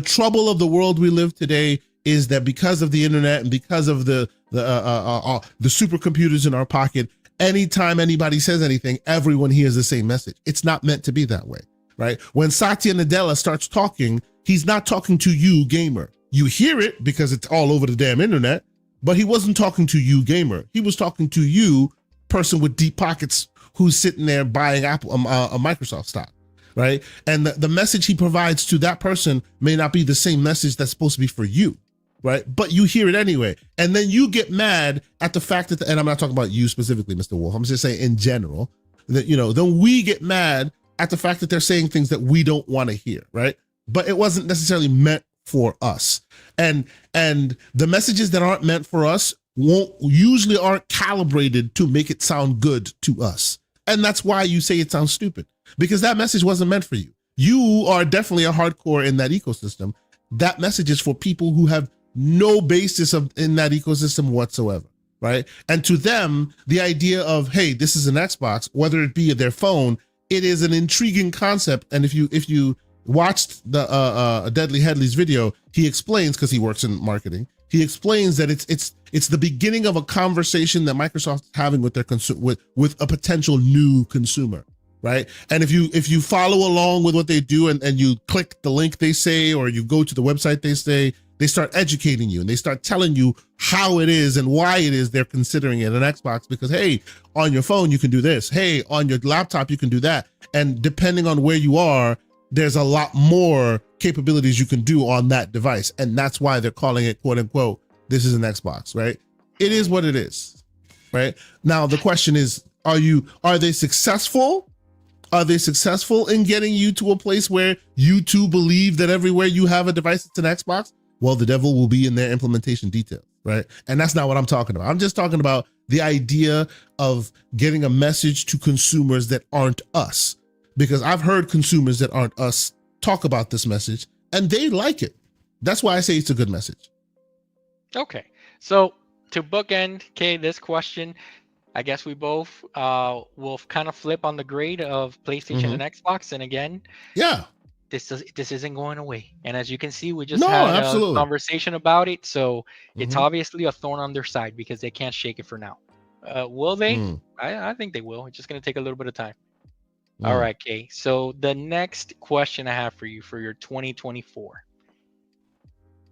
trouble of the world we live today is that because of the internet and because of the supercomputers in our pocket, anytime anybody says anything, everyone hears the same message. It's not meant to be that way, right? When Satya Nadella starts talking, he's not talking to you, gamer. You hear it because it's all over the damn internet, but he wasn't talking to you, gamer. He was talking to you, person with deep pockets, who's sitting there buying Apple, a Microsoft stock, right? And the message he provides to that person may not be the same message that's supposed to be for you, right? But you hear it anyway. And then you get mad at the fact that, and I'm not talking about you specifically, Mr. Wolf, I'm just saying in general, that, then we get mad at the fact that they're saying things that we don't want to hear, right? But it wasn't necessarily meant for us. And the messages that aren't meant for us usually aren't calibrated to make it sound good to us. And that's why you say it sounds stupid, because that message wasn't meant for you. You are definitely a hardcore in that ecosystem. That message is for people who have no basis in that ecosystem whatsoever, right? And to them, the idea of, hey, this is an Xbox, whether it be their phone, it is an intriguing concept. And if you watched the Deadly Headley's video, he explains, because he works in marketing, he explains that it's the beginning of a conversation that Microsoft's having with their with a potential new consumer, right? And if you follow along with what they do and you click the link they say, or you go to the website they say, they start educating you and they start telling you how it is and why it is they're considering it an Xbox, because hey, on your phone you can do this, hey, on your laptop you can do that, and depending on where you are, there's a lot more capabilities you can do on that device. And that's why they're calling it, quote unquote, this is an Xbox, right? It is what it is, right? Now, the question is, are they successful? Are they successful in getting you to a place where you too believe that everywhere you have a device, it's an Xbox? Well, the devil will be in their implementation details, right? And that's not what I'm talking about. I'm just talking about the idea of getting a message to consumers that aren't us. Because I've heard consumers that aren't us talk about this message and they like it. That's why I say it's a good message. Okay. So to bookend, this question, I guess we both will kind of flip on the grade of PlayStation and Xbox. And again, yeah, this isn't going away. And as you can see, we just No, had a absolutely. conversation about it. So it's Hmm. obviously a thorn on their side because they can't shake it for now. Will they? Mm, I think they will. It's just going to take a little bit of time. All mm. right, Kay. So the next question I have for you for your 2024.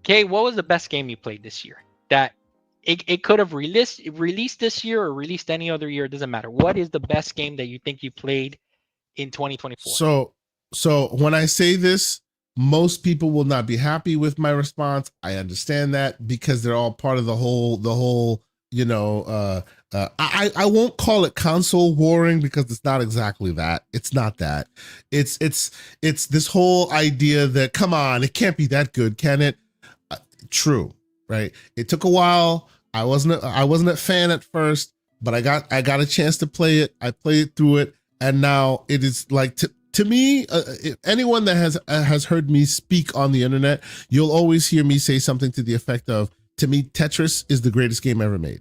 Kay, what was the best game you played this year? That it could have released this year or released any other year. It doesn't matter. What is the best game that you think you played in 2024? So, so when I say this, most people will not be happy with my response. I understand that because they're all part of the whole, you know, I won't call it console warring because it's not exactly that. It's not that. It's this whole idea that come on, it can't be that good, can it? True, right? It took a while. I wasn't a fan at first, but I got a chance to play it. I played through it, and now it is like to me, anyone that has heard me speak on the internet, you'll always hear me say something to the effect of, to me, Tetris is the greatest game ever made.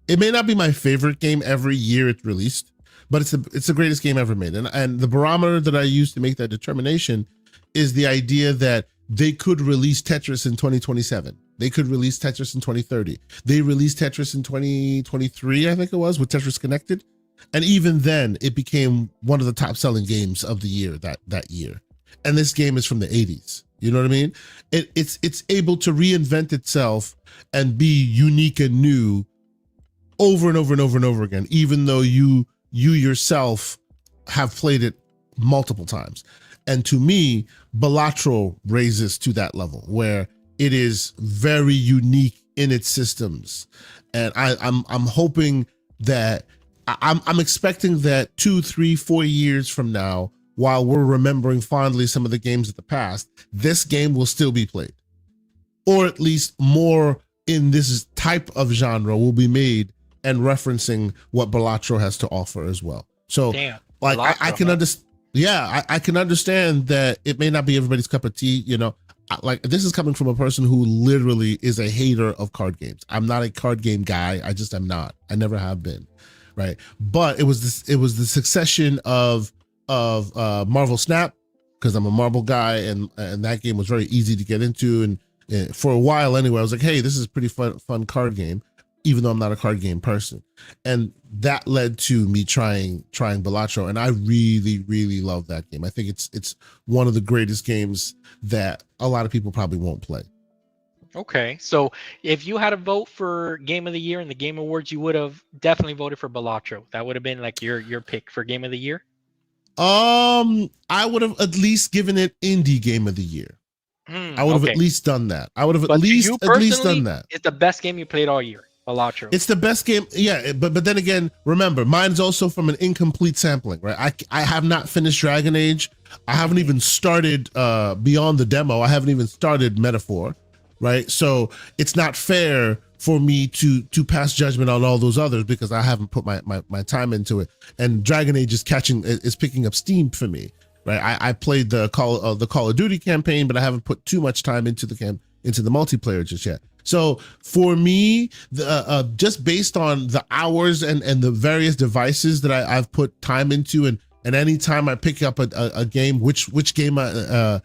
It may not be my favorite game every year it's released, but it's the greatest game ever made. And the barometer that I use to make that determination is the idea that they could release Tetris in 2027. They could release Tetris in 2030. They released Tetris in 2023, I think it was, with Tetris Connected. And even then, it became one of the top selling games of the year that year. And this game is from the 80s. You know what I mean? It's able to reinvent itself and be unique and new over and over and over and over again, even though you yourself have played it multiple times. And to me, Balatro raises to that level where it is very unique in its systems. And I'm hoping that I'm expecting that 2, 3, 4 years from now, while we're remembering fondly some of the games of the past, this game will still be played. Or at least more in this type of genre will be made and referencing what Balatro has to offer as well. So, Damn, like, I can understand. Yeah, I can understand that it may not be everybody's cup of tea. You know, like this is coming from a person who literally is a hater of card games. I'm not a card game guy. I just am not. I never have been. Right. But it was the succession of Marvel Snap, because I'm a Marvel guy, and that game was very easy to get into. And for a while anyway, I was like, hey, this is a pretty fun card game, even though I'm not a card game person. And that led to me trying Balatro, and I really, really love that game. I think it's one of the greatest games that a lot of people probably won't play. Okay, so if you had a vote for Game of the Year in the Game Awards, you would have definitely voted for Balatro. That would have been like your pick for Game of the Year. I would have at least given it Indie Game of the Year. I would have Okay. at least done that. I would have But at to you least personally, done that. it's the best game you played all year, Balatro. It's the best game. Yeah, but then again, remember, mine's also from an incomplete sampling, right? I have not finished Dragon Age. I haven't even started beyond the demo. I haven't even started Metaphor, right? So it's not fair for me to pass judgment on all those others because I haven't put my time into it. And Dragon Age is picking up steam for me, right? I played the Call of Duty campaign, but I haven't put too much time into the multiplayer just yet. So for me, just based on the hours and the various devices that I've put time into, and any time I pick up a game, which game a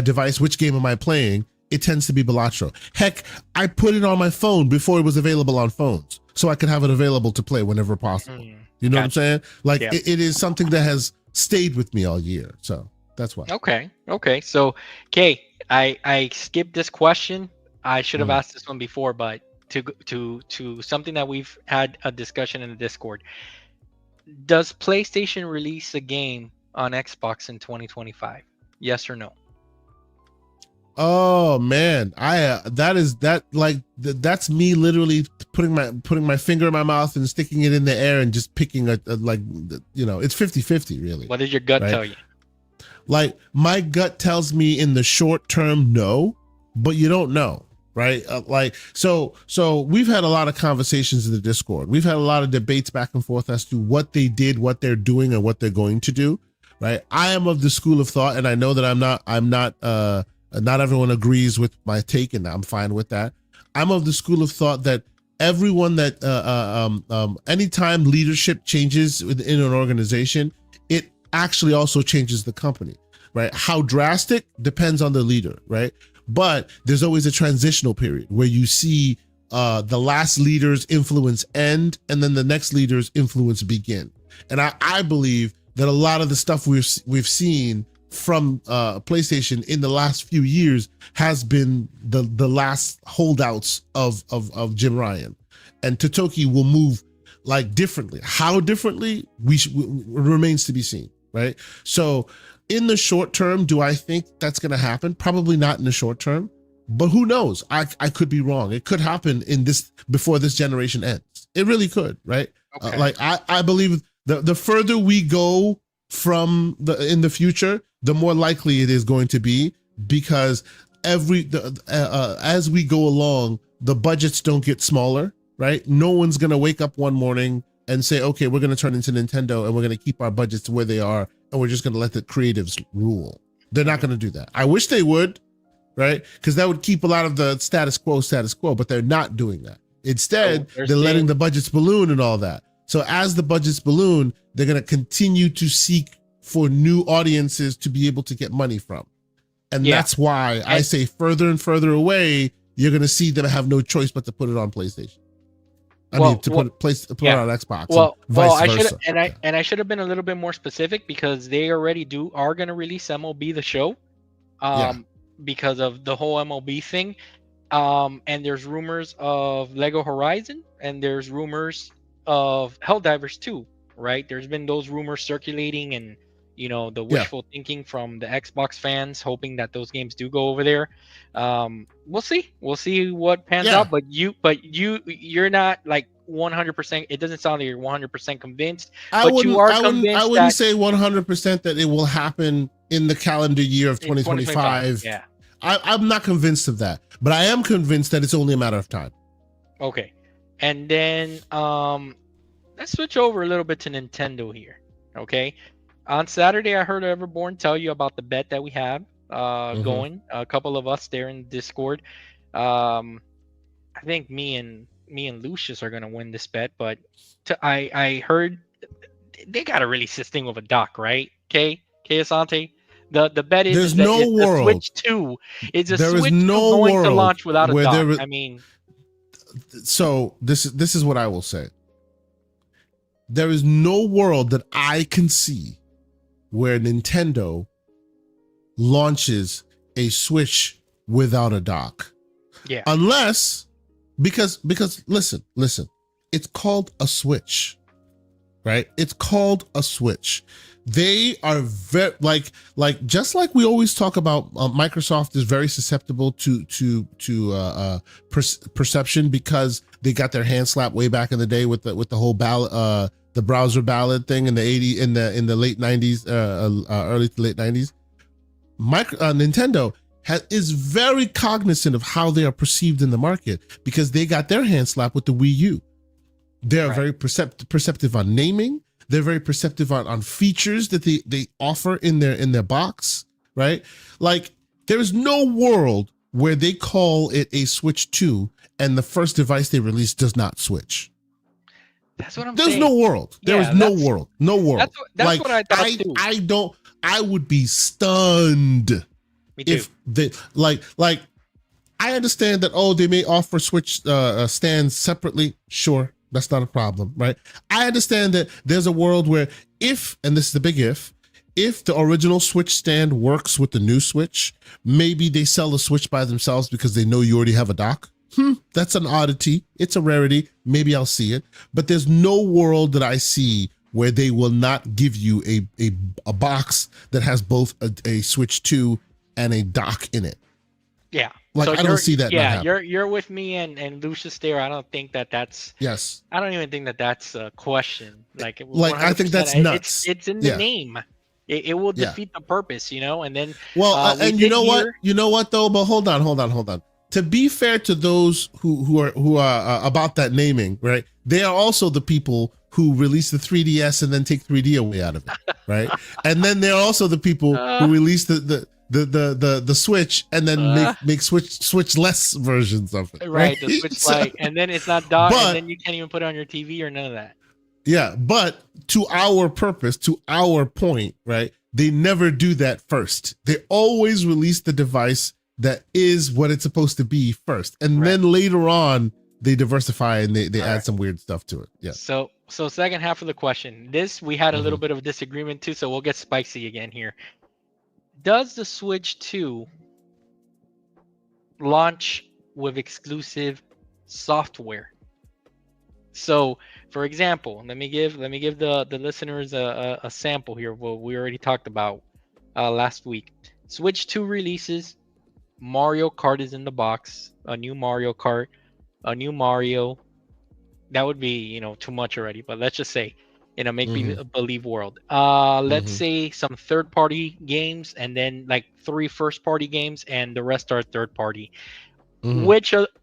device, which game am I playing? It tends to be Balatro. Heck, I put it on my phone before it was available on phones, so I could have it available to play whenever possible. You know what I'm saying? Like it is something that has stayed with me all year. So that's why. Okay. So, Kay, I skipped this question. I should have asked this one before, but to something that we've had a discussion in the Discord. Does PlayStation release a game on Xbox in 2025? Yes or no? Oh man, that's me literally putting my finger in my mouth and sticking it in the air and just picking a like, you know, it's 50-50 really. What does your gut tell you? Like my gut tells me in the short term no, but you don't know, right? So we've had a lot of conversations in the Discord. We've had a lot of debates back and forth as to what they did, what they're doing, and what they're going to do, right? I am of the school of thought, and I know that not everyone agrees with my take, and I'm fine with that. I'm of the school of thought that everyone that anytime leadership changes within an organization, it actually also changes the company. right? How drastic depends on the leader, right? But there's always a transitional period where you see the last leader's influence end and then the next leader's influence begin. And I believe that a lot of the stuff we've seen from PlayStation in the last few years has been the last holdouts of Jim Ryan, and Totoki will move like differently. How differently remains to be seen, right? So in the short term, do I think that's going to happen? Probably not in the short term, but who knows? I could be wrong. It could happen before this generation ends. It really could, right? Okay. Like I believe the further we go from in the future, the more likely it is going to be, because as we go along, the budgets don't get smaller, right? No one's gonna wake up one morning and say, okay, we're gonna turn into Nintendo and we're gonna keep our budgets where they are and we're just gonna let the creatives rule. They're not gonna do that. I wish they would, right? Because that would keep a lot of the status quo, but they're not doing that. Instead, they're letting the budgets balloon and all that. So as the budgets balloon, they're going to continue to seek for new audiences to be able to get money from. And that's why I say further and further away, you're going to see them have no choice but to put it on PlayStation. Put it on Xbox. I should have been a little bit more specific, because they already are going to release MLB The Show, because of the whole MLB thing. And there's rumors of Lego Horizon, and there's rumors of Helldivers 2, right? There's been those rumors circulating, and the wishful thinking from the Xbox fans, hoping that those games do go over there. We'll see what pans out, but you're not like 100%. It doesn't sound like you're 100% convinced, but you are convinced. I wouldn't say 100% that it will happen in the calendar year of 2025. Yeah, I'm not convinced of that, but I am convinced that it's only a matter of time. Okay. And then let's switch over a little bit to Nintendo here. Okay. On Saturday, I heard Everborn tell you about the bet that we have going. A couple of us there in Discord. I think me and Lucius are gonna win this bet, but I heard they gotta release this thing with a dock, right? Okay, Asante. The bet is that the Switch 2 is a Switch 2 going to launch without a dock. So this is what I will say. There is no world that I can see where Nintendo launches a Switch without a dock. Yeah. Unless because listen, it's called a Switch. Right? It's called a Switch. They are very like just like we always talk about. Microsoft is very susceptible to perception, because they got their hand slapped way back in the day with the whole ballot, the browser ballot thing in the late 90s, early to late 90s. Nintendo is very cognizant of how they are perceived in the market, because they got their hand slapped with the Wii U. They're very perceptive on naming. They're very perceptive on features that they offer in their box, right? Like, there's no world where they call it a Switch 2 and the first device they release does not switch. That's what I'm saying. There's no world. There is no world. No world. That's what I thought too. I would be stunned. Me too. If they I understand that, they may offer Switch stands separately. Sure. That's not a problem, right? I understand that there's a world where and this is the big if the original Switch stand works with the new Switch, maybe they sell the Switch by themselves because they know you already have a dock. That's an oddity. It's a rarity. Maybe I'll see it. But there's no world that I see where they will not give you a box that has both a Switch 2 and a dock in it. Yeah. Like, so I don't see that. Yeah, you're with me and Lucius there. I don't think that's. Yes. I don't even think that's a question. Like I think that's nuts. It's in the name. It will defeat the purpose, and then. Well, and you know what? You know what though? But hold on. To be fair to those who are about that naming, right? They are also the people who release the 3DS and then take 3D away out of it, right? And then they're also the people who release the Switch and then make Switch less versions of it. Right, the Switch Lite, and then it's not docked, and then you can't even put it on your TV or none of that. Yeah, but to our purpose, to our point, right? they never do that first. They always release the device that is what it's supposed to be first. And then later on, they diversify and they add some weird stuff to it. Yeah. So second half of the question. This, we had a little bit of a disagreement too, so we'll get spicy again here. Does the Switch 2 launch with exclusive software? So, for example, let me give the listeners a sample here. What we already talked about last week. Switch 2 releases. Mario Kart is in the box. A new Mario Kart, a new Mario. That would be, too much already. But let's just say, in a make-believe world. Let's say some third-party games, and then like 3 first-party games, and the rest are third-party.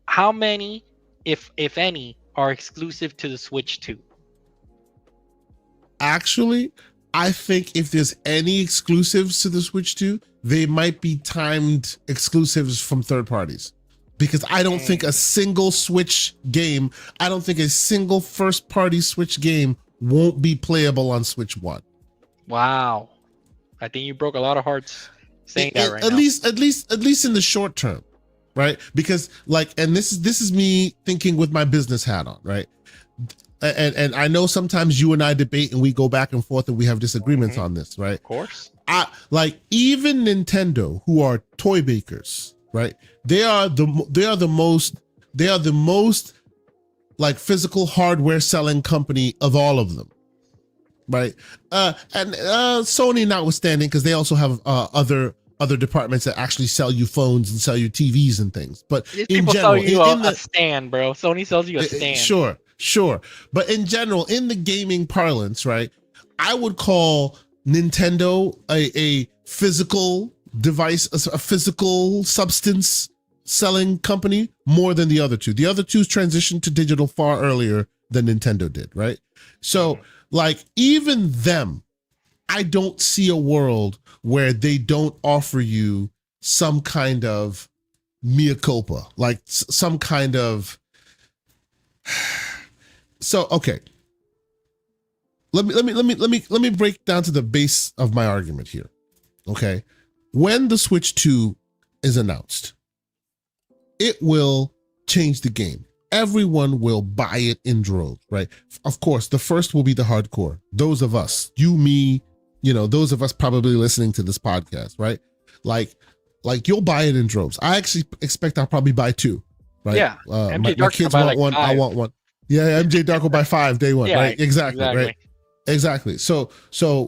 How many, if any, are exclusive to the Switch 2? Actually, I think if there's any exclusives to the Switch 2, they might be timed exclusives from third parties. Because I don't think a single Switch game, I don't think a single first-party Switch game won't be playable on Switch 1. Wow. I think you broke a lot of hearts saying that right now. At least in the short term. Right? Because and this is me thinking with my business hat on, right? And I know sometimes you and I debate and we go back and forth and we have disagreements on this, right? Of course. Even Nintendo, who are toy makers, right? They are the most like physical hardware selling company of all of them, right? And Sony notwithstanding, because they also have other departments that actually sell you phones and sell you TVs and things. But in general, sell you a stand, bro. Sony sells you a stand. Sure. But in general, in the gaming parlance, right, I would call Nintendo a physical device, a physical substance selling company more than the other two. The other two's transitioned to digital far earlier than Nintendo did, right? So, even them, I don't see a world where they don't offer you some kind of mea culpa, like some kind of. So okay, let me break down to the base of my argument here. Okay, when the Switch 2 is announced, it will change the game. Everyone will buy it in droves, right? Of course, the first will be the hardcore. Those of us, you, me, those of us probably listening to this podcast, right? Like you'll buy it in droves. I actually expect I'll probably buy 2, right? Yeah. My kids want one. 5. I want one. Yeah, MJ Dark will buy 5 day one, right? Exactly, right? Exactly. So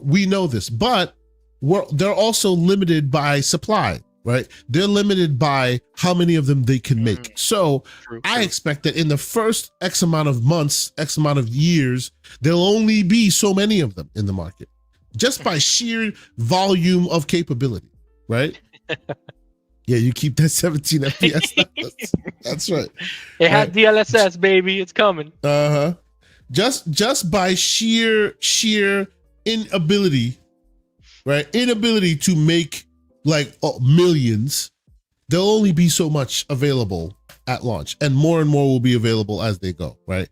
we know this, but they're also limited by supply, right? They're limited by how many of them they can make. So true. I expect that in the first X amount of months, X amount of years, there'll only be so many of them in the market, just by sheer volume of capability, right? Yeah, you keep that 17 FPS. That's right. It has DLSS, baby. It's coming. Just by sheer inability, right? Inability to make millions. There'll only be so much available at launch, and more will be available as they go, right?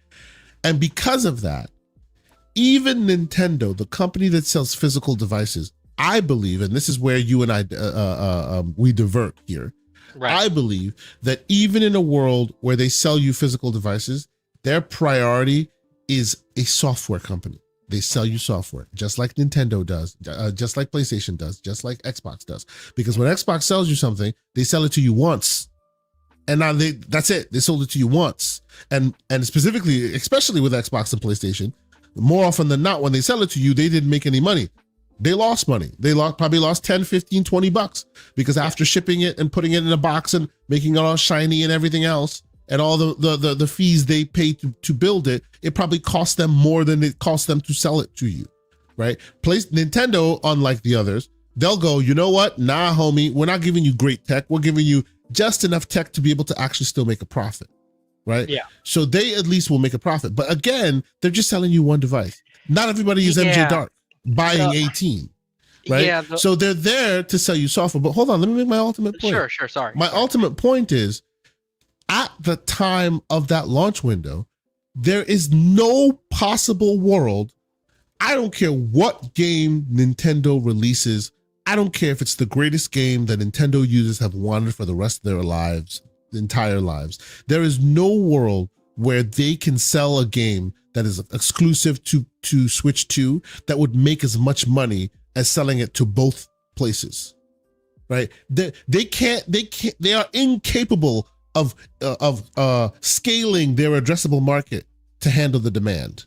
And because of that, even Nintendo, the company that sells physical devices, I believe, and this is where you and I we divert here. Right. I believe that even in a world where they sell you physical devices, their priority is a software company. They sell you software, just like Nintendo does, just like PlayStation does, just like Xbox does. Because when Xbox sells you something, they sell it to you once. And now that's it. They sold it to you once. And specifically, especially with Xbox and PlayStation, more often than not, when they sell it to you, they didn't make any money. They lost money. They probably lost 10, 15, 20 bucks because after shipping it and putting it in a box and making it all shiny and everything else, and all the fees they pay to build it, it probably cost them more than it cost them to sell it to you, right? Nintendo, unlike the others, they'll go, you know what? Nah, homie, we're not giving you great tech. We're giving you just enough tech to be able to actually still make a profit, right? Yeah. So they at least will make a profit. But again, they're just selling you one device. Not everybody is MJ Dark buying 18, right? Yeah, so they're there to sell you software. But hold on, let me make my ultimate point. Sure, sorry. My ultimate point is, at the time of that launch window, there is no possible world I don't care what game Nintendo releases. I don't care if it's the greatest game that Nintendo users have wanted for the rest of their lives, the entire lives. There is no world where they can sell a game that is exclusive to Switch 2 that would make as much money as selling it to both places. Right? They are incapable of scaling their addressable market to handle the demand.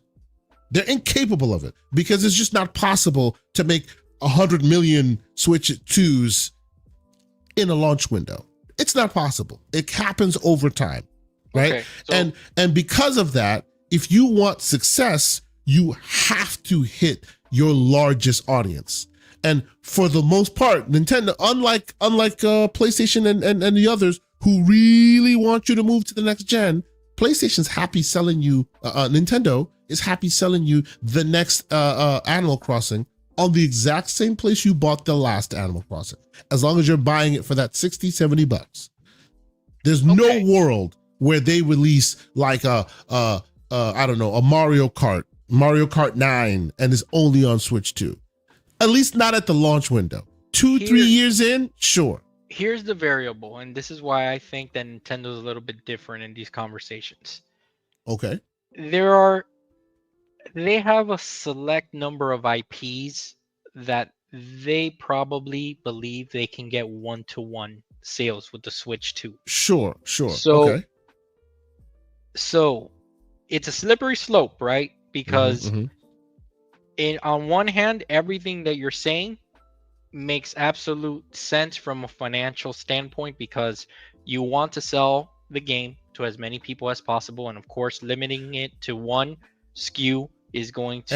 They're incapable of it because it's just not possible to make 100 million Switch 2s in a launch window. It's not possible. It happens over time, right? Okay, so, and because of that, if you want success, you have to hit your largest audience. And for the most part, Nintendo, unlike PlayStation and the others who really want you to move to the next gen, PlayStation's happy selling you, Nintendo is happy selling you the next Animal Crossing on the exact same place you bought the last Animal Crossing, as long as you're buying it for that 60, 70 bucks. There's no world where they release like I don't know, a Mario Kart 9, and is only on Switch 2. At least not at the launch window. 2-3 years in, sure. Here's the variable, and this is why I think that Nintendo's a little bit different in these conversations. Okay. They have a select number of IPs that they probably believe they can get 1-to-1 sales with the Switch 2. Sure. So it's a slippery slope, right? Because on one hand, everything that you're saying makes absolute sense from a financial standpoint, because you want to sell the game to as many people as possible, and of course limiting it to one SKU is going to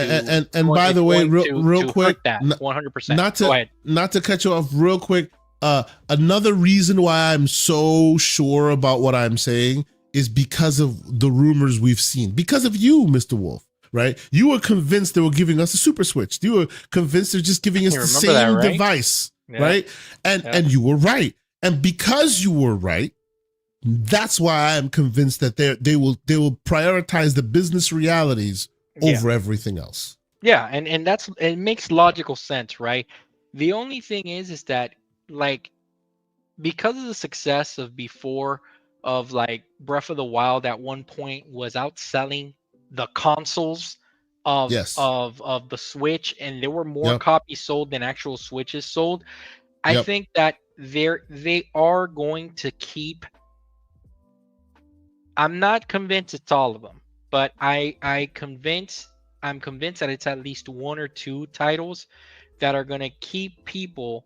and by the way, real quick, that 100%. Not to cut you off real quick, another reason why I'm so sure about what I'm saying is because of the rumors we've seen, because of you, Mr. Wolf. Right? You were convinced they were giving us a Super Switch. You were convinced they're just giving us the same device, right? And you were right. And because you were right, that's why I'm convinced that they will prioritize the business realities over everything else. Yeah, and it makes logical sense, right? The only thing is that, like, because of the success of before, of like Breath of the Wild at one point was outselling the consoles of the Switch, and there were more copies sold than actual Switches sold. I think that they are going to keep. I'm not convinced it's all of them, but I'm convinced that it's at least 1 or 2 titles that are going to keep people,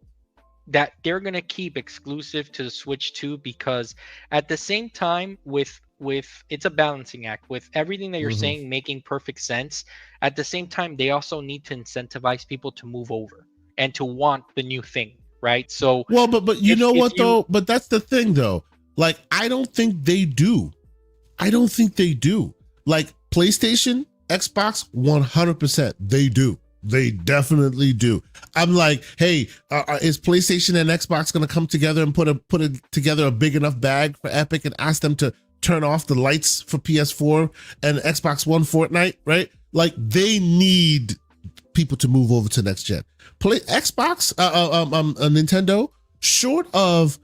that they're going to keep exclusive to the Switch 2, because at the same time, with it's a balancing act with everything that you're saying making perfect sense. At the same time, they also need to incentivize people to move over and to want the new thing, right? So but you know what though? But that's the thing though. Like, I don't think they do. Like PlayStation, Xbox, 100%, they do. They definitely do. I'm like, hey, is PlayStation and Xbox going to come together and put together a big enough bag for Epic and ask them to turn off the lights for PS4 and Xbox One Fortnite, right? Like, they need people to move over to next gen. Xbox, Nintendo, short of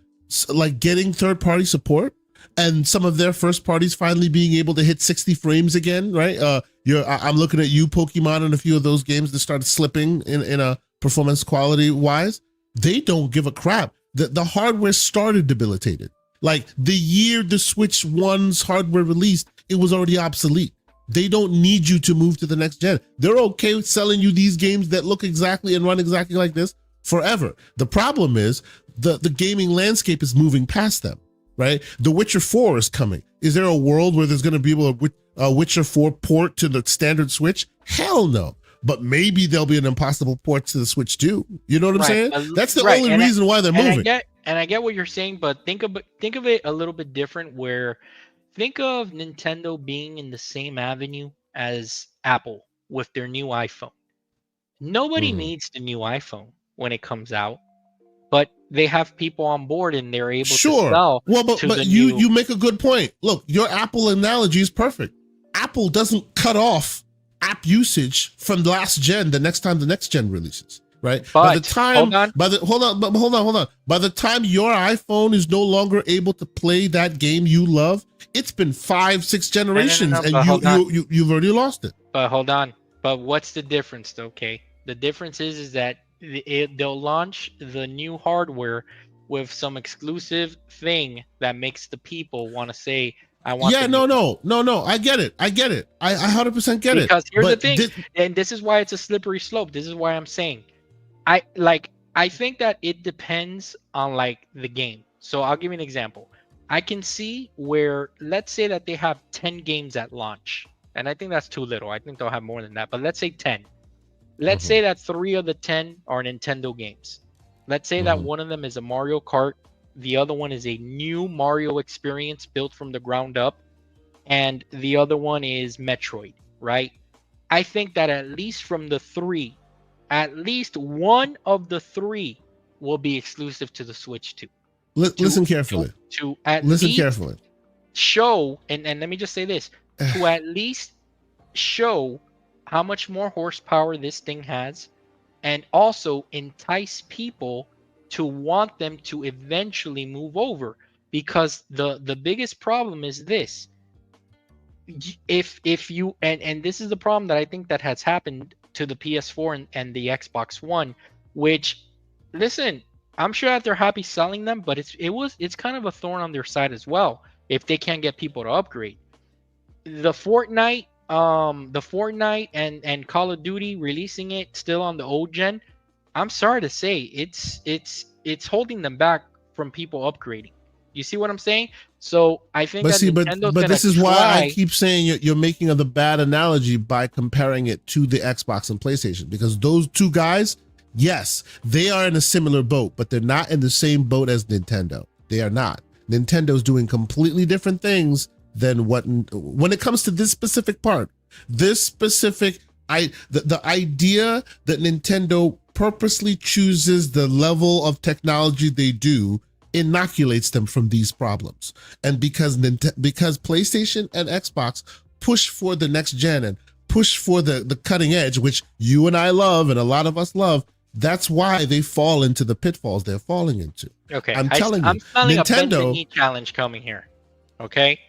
like getting third party support and some of their first parties finally being able to hit 60 frames again, right? I'm looking at you, Pokemon, and a few of those games that started slipping in a performance quality wise. They don't give a crap. The hardware started debilitated. Like, the year the Switch 1's hardware released, it was already obsolete. They don't need you to move to the next gen. They're okay with selling you these games that look exactly and run exactly like this forever. The problem is the gaming landscape is moving past them, right? The Witcher 4 is coming. Is there a world where there's going to be a Witcher 4 port to the standard Switch? Hell no. But maybe there'll be an impossible port to the Switch too. You know what I'm saying? That's the only reason why they're moving. I get what you're saying, but think of it a little bit different, where think of Nintendo being in the same avenue as Apple with their new iPhone. Nobody needs the new iPhone when it comes out, but they have people on board and they're able to sell. Well, but you make a good point. Look, your Apple analogy is perfect. Apple doesn't cut off app usage from the last gen the next time the next gen releases, right? But by the time hold on. hold on. By the time your iPhone is no longer able to play that game you love, it's been 5-6 generations, No, and but hold on. you've already lost it. But hold on. But what's the difference, though? Okay, the difference is that they'll launch the new hardware with some exclusive thing that makes the people want to say, "I want." Yeah, no. I get it. I 100% get it. Because here's the But thing, and this is why it's a slippery slope. This is why I'm saying, I think that it depends on like the game. So I'll give you an example. I can see where, let's say that they have 10 games at launch, and I think that's too little. I think they'll have more than that, but let's say 10. Let's say that 3 of the 10 are Nintendo games. Let's say that one of them is a Mario Kart, the other one is a new Mario experience built from the ground up, and the other one is Metroid, right? I think that at least from the 3, at least one of the 3 will be exclusive to the Switch 2. Listen carefully. To at Listen least carefully. show, and let me just say this, to at least show how much more horsepower this thing has, and also entice people to want them to eventually move over. Because the biggest problem is this: if you, and this is the problem that I think that has happened to the PS4 and the Xbox One, which, listen, I'm sure that they're happy selling them, but it's kind of a thorn on their side as well if they can't get people to upgrade. The Fortnite and Call of Duty releasing it still on the old gen, I'm sorry to say, it's holding them back from people upgrading. You see what I'm saying? So I think but this is why I keep saying you're making the bad analogy by comparing it to the Xbox and PlayStation, because those two guys, yes, they are in a similar boat, but they're not in the same boat as Nintendo. They are not. Nintendo's doing completely different things than when it comes to this specific part. This specific, the idea that Nintendo purposely chooses the level of technology they do inoculates them from these problems. And because PlayStation and Xbox push for the next gen and push for the cutting edge, which you and I love and a lot of us love, that's why they fall into the pitfalls they're falling into. Okay, I'm telling you, Nintendo, a Bend the Knee challenge coming here. Okay,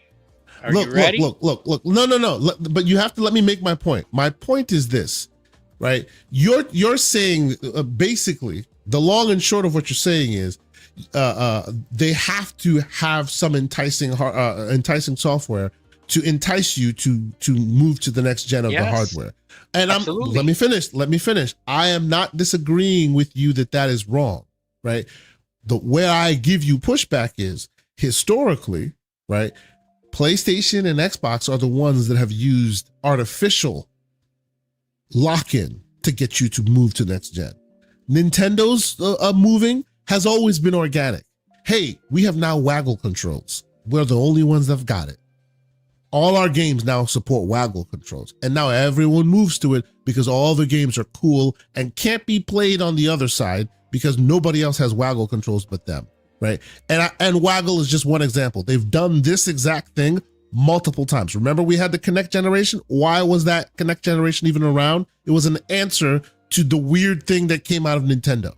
are you ready? Look. No. But you have to let me make my point. My point is this, right? You're saying basically the long and short of what you're saying is they have to have some enticing software to entice you to move to the next gen of the hardware. And let me finish. I am not disagreeing with you that is wrong, right? Where I give you pushback is historically, right? PlayStation and Xbox are the ones that have used artificial lock-in to get you to move to next gen. Nintendo's moving has always been organic. Hey, we have now waggle controls. We're the only ones that've got it. All our games now support waggle controls, and now everyone moves to it because all the games are cool and can't be played on the other side because nobody else has waggle controls but them, right? And waggle is just one example. They've done this exact thing multiple times. Remember, we had the Kinect generation. Why was that Kinect generation even around? It was an answer to the weird thing that came out of Nintendo,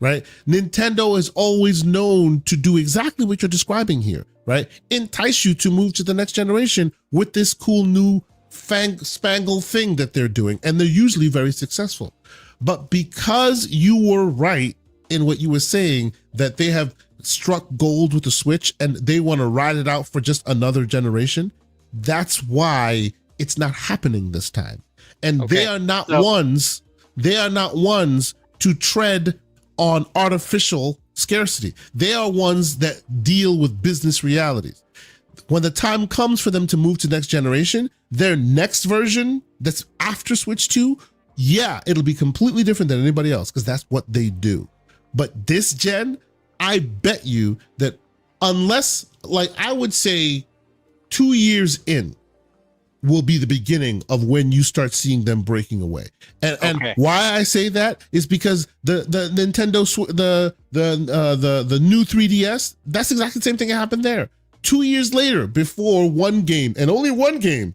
right? Nintendo is always known to do exactly what you're describing here, right? Entice you to move to the next generation with this cool new spangle thing that they're doing, and they're usually very successful. But because you were right in what you were saying, that they have struck gold with the Switch and they want to ride it out for just another generation, that's why it's not happening this time. And they are not ones to tread on artificial scarcity. They are ones that deal with business realities. When the time comes for them to move to next generation, their next version that's after Switch 2, yeah, it'll be completely different than anybody else because that's what they do. But this gen, I bet you that unless, like, I would say 2 years in will be the beginning of when you start seeing them breaking away. And why I say that is because the Nintendo the new 3DS, that's exactly the same thing that happened there. 2 years later, before one game, and only one game,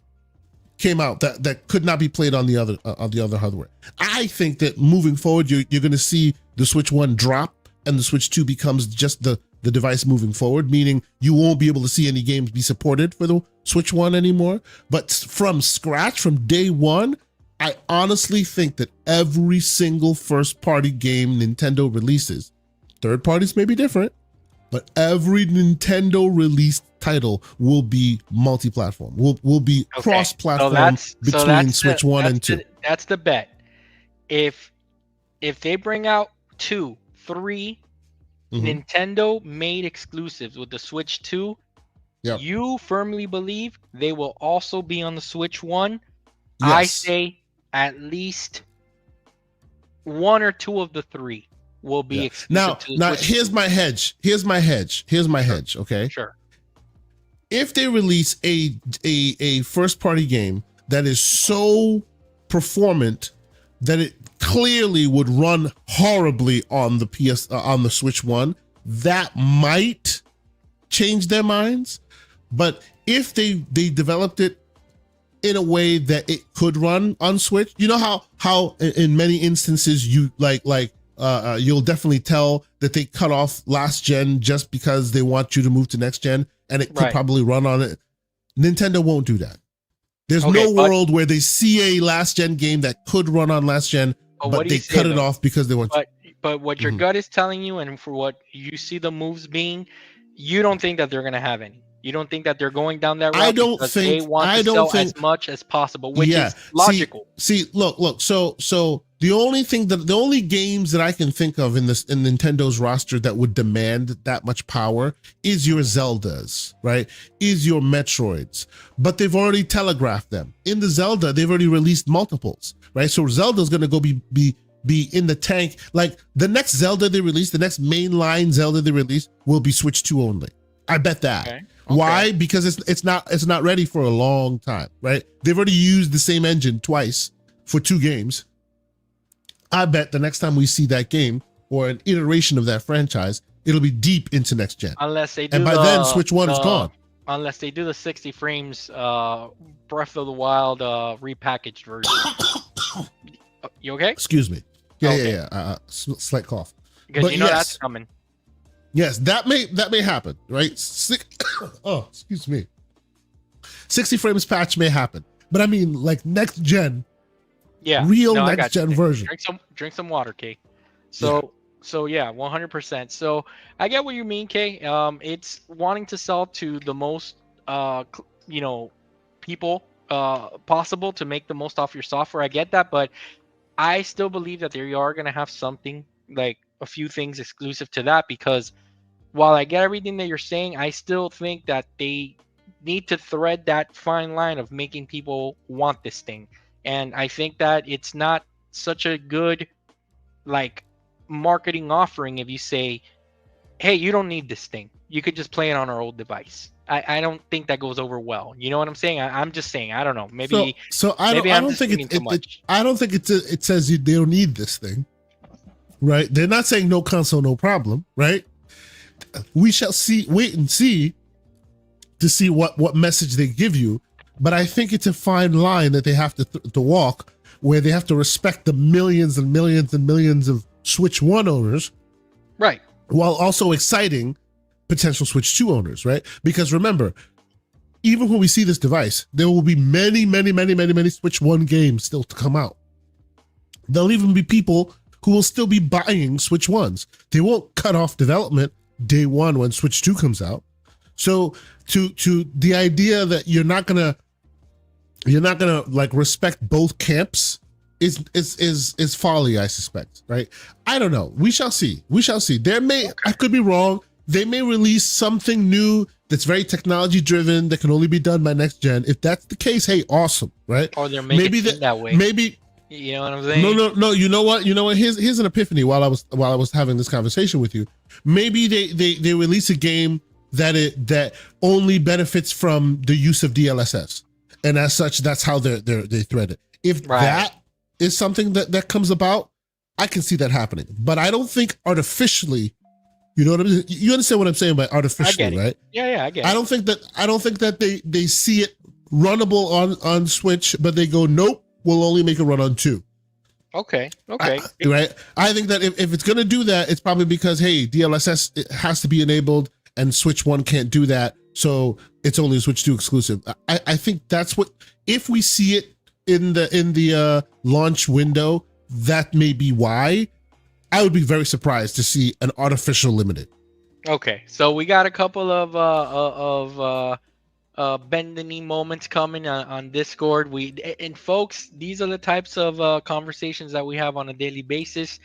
came out that could not be played on the other hardware. I think that moving forward, you're going to see the Switch 1 drop and the Switch 2 becomes just the device moving forward, meaning you won't be able to see any games be supported for the Switch 1 anymore. But from scratch, from day one, I honestly think that every single first-party game Nintendo releases, third parties may be different, but every Nintendo released title will be multi-platform, will be cross-platform between Switch 1 and 2. That's the bet. If they bring out 2, 3 Nintendo made exclusives with the Switch 2, you firmly believe they will also be on the Switch 1. Yes. I say at least 1 or 2 of the 3 will be exclusive. Now here's my hedge. Here's my hedge. Okay. Sure. If they release a first party game that is so performant that it clearly would run horribly on the on the Switch 1, that might change their minds. But if they developed it in a way that it could run on Switch, you know how in many instances you you'll definitely tell that they cut off last gen just because they want you to move to next gen, and it could probably run on it. Nintendo won't do that. There's no world where they see a last gen game that could run on last gen, but they cut it off because they want. But what your gut is telling you, and for what you see the moves being, you don't think that they're going to have any. You don't think that they're going down that route they want to sell as much as possible, which is logical. See, look. So the only games that I can think of in Nintendo's roster that would demand that much power is your Zeldas, right? Is your Metroids. But they've already telegraphed them. In the Zelda, they've already released multiples, right? So Zelda's gonna go be in the tank. Like the next Zelda they release, the next mainline Zelda they release will be Switch 2 only. I bet that. Okay. Why? Because it's not ready for a long time, right? They've already used the same engine twice for 2 games. I bet the next time we see that game or an iteration of that franchise, it'll be deep into next gen. Unless they do, and by then Switch 1 is gone. Unless they do the 60 frames Breath of the Wild repackaged version. You okay? Excuse me. Yeah. Slight cough. Because that's coming. Yes, that may happen, right? Oh, excuse me. 60 frames patch may happen, but I mean like next gen. Yeah, next gen version. Drink some water, Kay. So 100%. So I get what you mean, Kay. It's wanting to sell to the most people possible to make the most off your software. I get that, but I still believe that they are going to have something like a few things exclusive to that, because while I get everything that you're saying, I still think that they need to thread that fine line of making people want this thing. And I think that it's not such a good marketing offering if you say, hey, you don't need this thing, you could just play it on our old device. I don't think that goes over well. You know what I'm saying? I'm just saying, I don't know. Maybe I don't think it says they don't need this thing. Right? They're not saying no console, no problem, right? We shall wait and see to see what message they give you. But I think it's a fine line that they have to walk, where they have to respect the millions and millions and millions of Switch 1 owners. Right. While also exciting potential Switch 2 owners, right? Because remember, even when we see this device, there will be many, many, many, many, many Switch 1 games still to come out. There'll even be people who will still be buying Switch 1s. They won't cut off development day one when Switch 2 comes out. So to the idea that you're not gonna respect both camps is folly, I suspect, right? I don't know. We shall see. I could be wrong. They may release something new that's very technology driven that can only be done by next gen. If that's the case, hey, awesome, right? Or they're making it that way. Maybe. You know what I'm saying? No. You know what? Here's an epiphany while I was having this conversation with you. Maybe they release a game that only benefits from the use of DLSS, and as such, that's how they thread it. If that is something that comes about, I can see that happening. But I don't think artificially. You know what I mean? You understand what I'm saying by artificially, right? Yeah, I get it. I don't think that they see it runnable on Switch, but they go, nope, we'll only make a run on 2. Okay. Right. I think that if it's gonna do that, it's probably because hey, DLSS it has to be enabled and Switch 1 can't do that, so it's only a Switch 2 exclusive. I think that's what, if we see it in the launch window, that may be why. I would be very surprised to see an artificial limited. Okay, so we got a couple of bend the knee moments coming on Discord. And folks, these are the types of conversations that we have on a daily basis.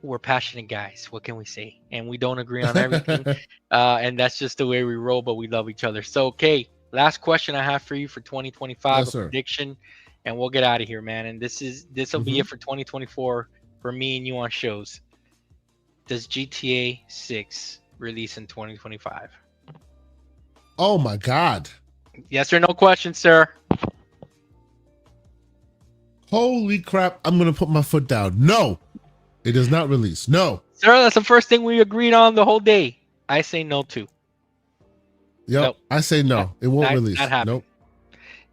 We're passionate guys. What can we say? And we don't agree on everything, and that's just the way we roll. But we love each other. So, okay, last question I have for you for 2025, Yes, a sir. prediction, and we'll get out of here, man. And this will be it for 2024 for me and you on shows. Does GTA 6 release in 2025? Oh my God. Yes or no question, sir. Holy crap. I'm going to put my foot down. No, it does not release. No. Sir, that's the first thing we agreed on the whole day. I say no too. Yep. Nope. I say no. It won't release. Not happening. Nope.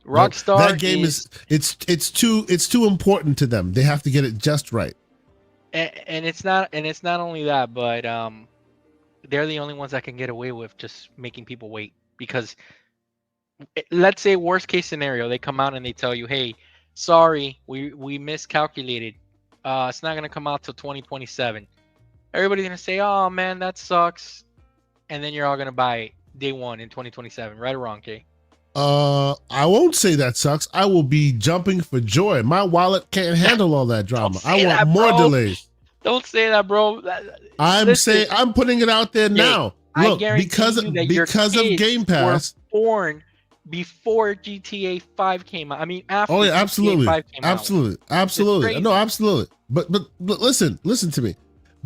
Rockstar That game is it's too important to them. They have to get it just right. and it's not only that, but they're the only ones that can get away with just making people wait. Because let's say worst case scenario, they come out and they tell you, hey, sorry, we miscalculated. It's not gonna come out till 2027. Everybody's gonna say, oh man, that sucks, and then you're all gonna buy it day one in 2027. Right or wrong, Kay? I won't say that sucks. I will be jumping for joy. My wallet can't handle all that drama. I want more delays. Don't say that, bro. I'm putting it out there now. Look, I because of Game Pass. Were born before GTA 5 came out. I mean, after. Oh yeah, absolutely, GTA 5 came absolutely. No, absolutely. But listen to me.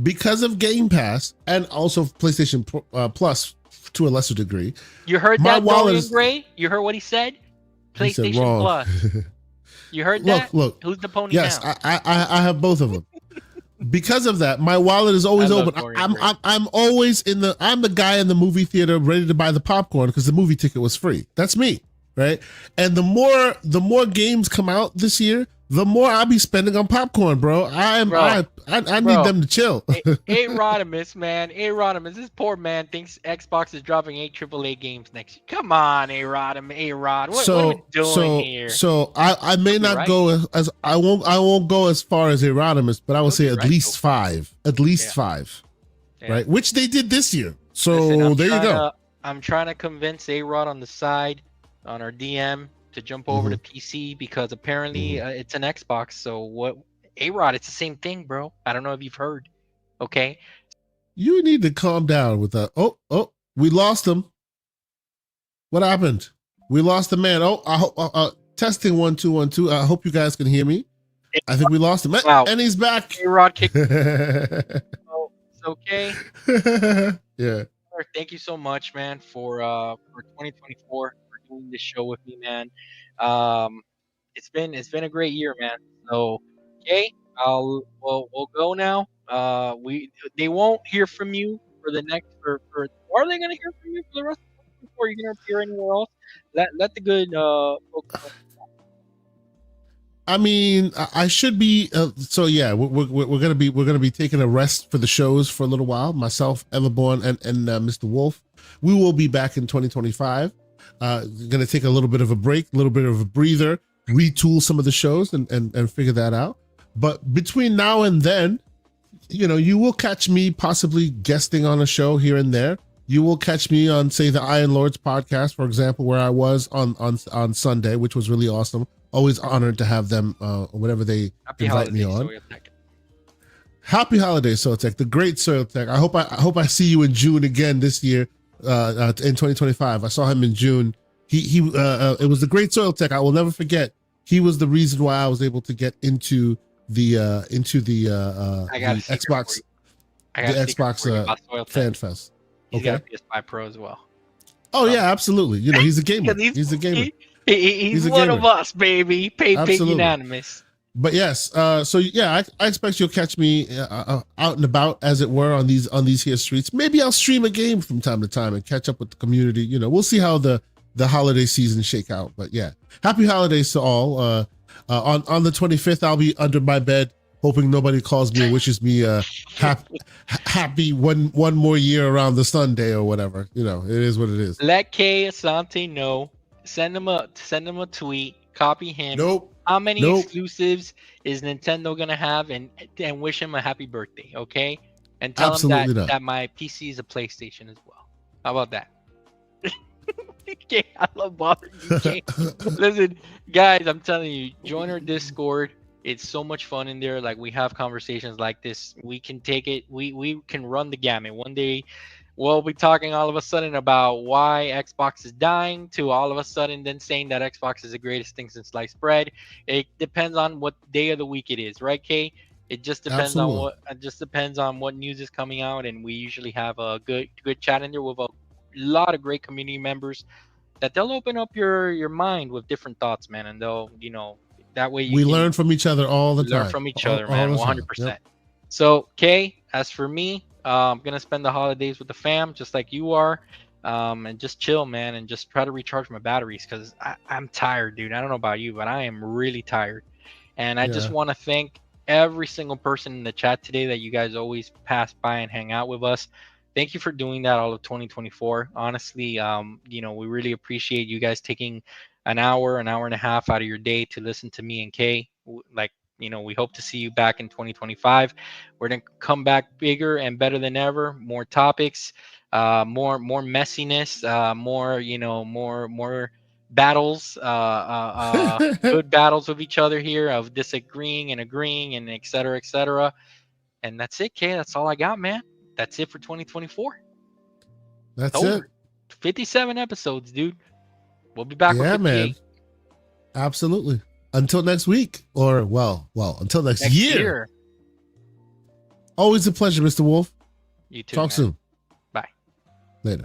Because of Game Pass and also PlayStation Plus to a lesser degree. You heard that, Dorian Gray? You heard what he said? PlayStation Plus. You heard that? Look. Who's the pony yes, now? I have both of them. Because of that, my wallet is always open. I'm always I'm the guy in the movie theater ready to buy the popcorn because the movie ticket was free. That's me, right? And the more games come out this year, the more I'll be spending on popcorn, bro. I need them to chill. Rodimus, man. Rodimus, this poor man thinks Xbox is dropping 8 AAA games next year. Come on, Rod. What are we doing here? So I may not go as I won't go as far as Rodimus, but I will say at least 5. At least 5. Yeah. Right? Which they did this year. So listen, there you go. I'm trying to convince Rod on the side on our DM to jump over to PC because apparently it's an Xbox. So what, Rod, it's the same thing, bro. I don't know if you've heard. Okay. You need to calm down with that. Oh, we lost him. What happened? We lost the man. Oh, I hope testing 1 2 1 2. I hope you guys can hear me. I think we lost him. Wow. And he's back. Rod kicked. It's okay. Yeah. Thank you so much, man, for 2024. Doing this show with me, man. It's been a great year, man. So, okay, we'll go now. They won't hear from you for the next for are they gonna hear from you for the rest of the before you're gonna appear anywhere else? Let the good folks know. I mean, I should be. So yeah, we're gonna be taking a rest for the shows for a little while. Myself, Everborn, and Mr. Wolf. We will be back in 2025. Going to take a little bit of a break, a little bit of a breather, retool some of the shows and figure that out. But between now and then, you will catch me possibly guesting on a show here and there. You will catch me on, say, the Iron Lords podcast, for example, where I was on Sunday, which was really awesome. Always honored to have them, whenever they invite me on. Happy holidays, Soiltech, the great Soiltech. I hope I see you in June again this year. In 2025, I saw him in June. It was the great Soiltech. I will never forget. He was the reason why I was able to get into the Xbox Fan Fest. He's got a PS5 Pro as well. Oh yeah, absolutely. He's a gamer. He's a gamer. He's one of us, baby. Pig unanimous. But yes, so yeah, I expect you'll catch me out and about, as it were, on these here streets. Maybe I'll stream a game from time to time and catch up with the community. We'll see how the the holiday season shake out. But yeah, happy holidays to all. On the 25th, I'll be under my bed, hoping nobody calls me and wishes me happy one more year around the Sunday or whatever. You know, it is what it is. Let K Asante know. Send him a tweet. Copy him. Nope. How many exclusives is Nintendo gonna have, and wish him a happy birthday, okay? And tell him that my PC is a PlayStation as well. How about that? Okay, I love bothering you, Kay. Listen, guys, I'm telling you, join our Discord. It's so much fun in there. Like, we have conversations like this. We can take it. We can run the gamut. One day, we'll be talking all of a sudden about why Xbox is dying, to all of a sudden then saying that Xbox is the greatest thing since sliced bread. It depends on what day of the week it is, right, Kay? It just depends on what news is coming out, and we usually have a good chat in there with a lot of great community members that they'll open up your mind with different thoughts, man, and they'll, you know, that way we learn from each other all the time. Learn from each other, man, 100%. Yep. So, Kay, as for me, I'm gonna spend the holidays with the fam, just like you are, and just chill, man, and just try to recharge my batteries, because I'm tired, dude. I don't know about you, but I am really tired, and I just want to thank every single person in the chat today that you guys always pass by and hang out with us. Thank you for doing that all of 2024. Honestly, you know, we really appreciate you guys taking an hour and a half out of your day to listen to me and Kay. Like, you know, we hope to see you back in 2025. We're gonna come back bigger and better than ever. More topics, more messiness, more, you know, more battles, good battles with each other here, of disagreeing and agreeing, and et cetera, et cetera. And that's it, Kay. That's all I got, man. That's it for 2024. That's it. 57 episodes, dude. We'll be back with 58. Man. Absolutely. Until next week, or well, until next year. Always a pleasure, Mr. Wolf. You too. Talk soon. Bye. Later.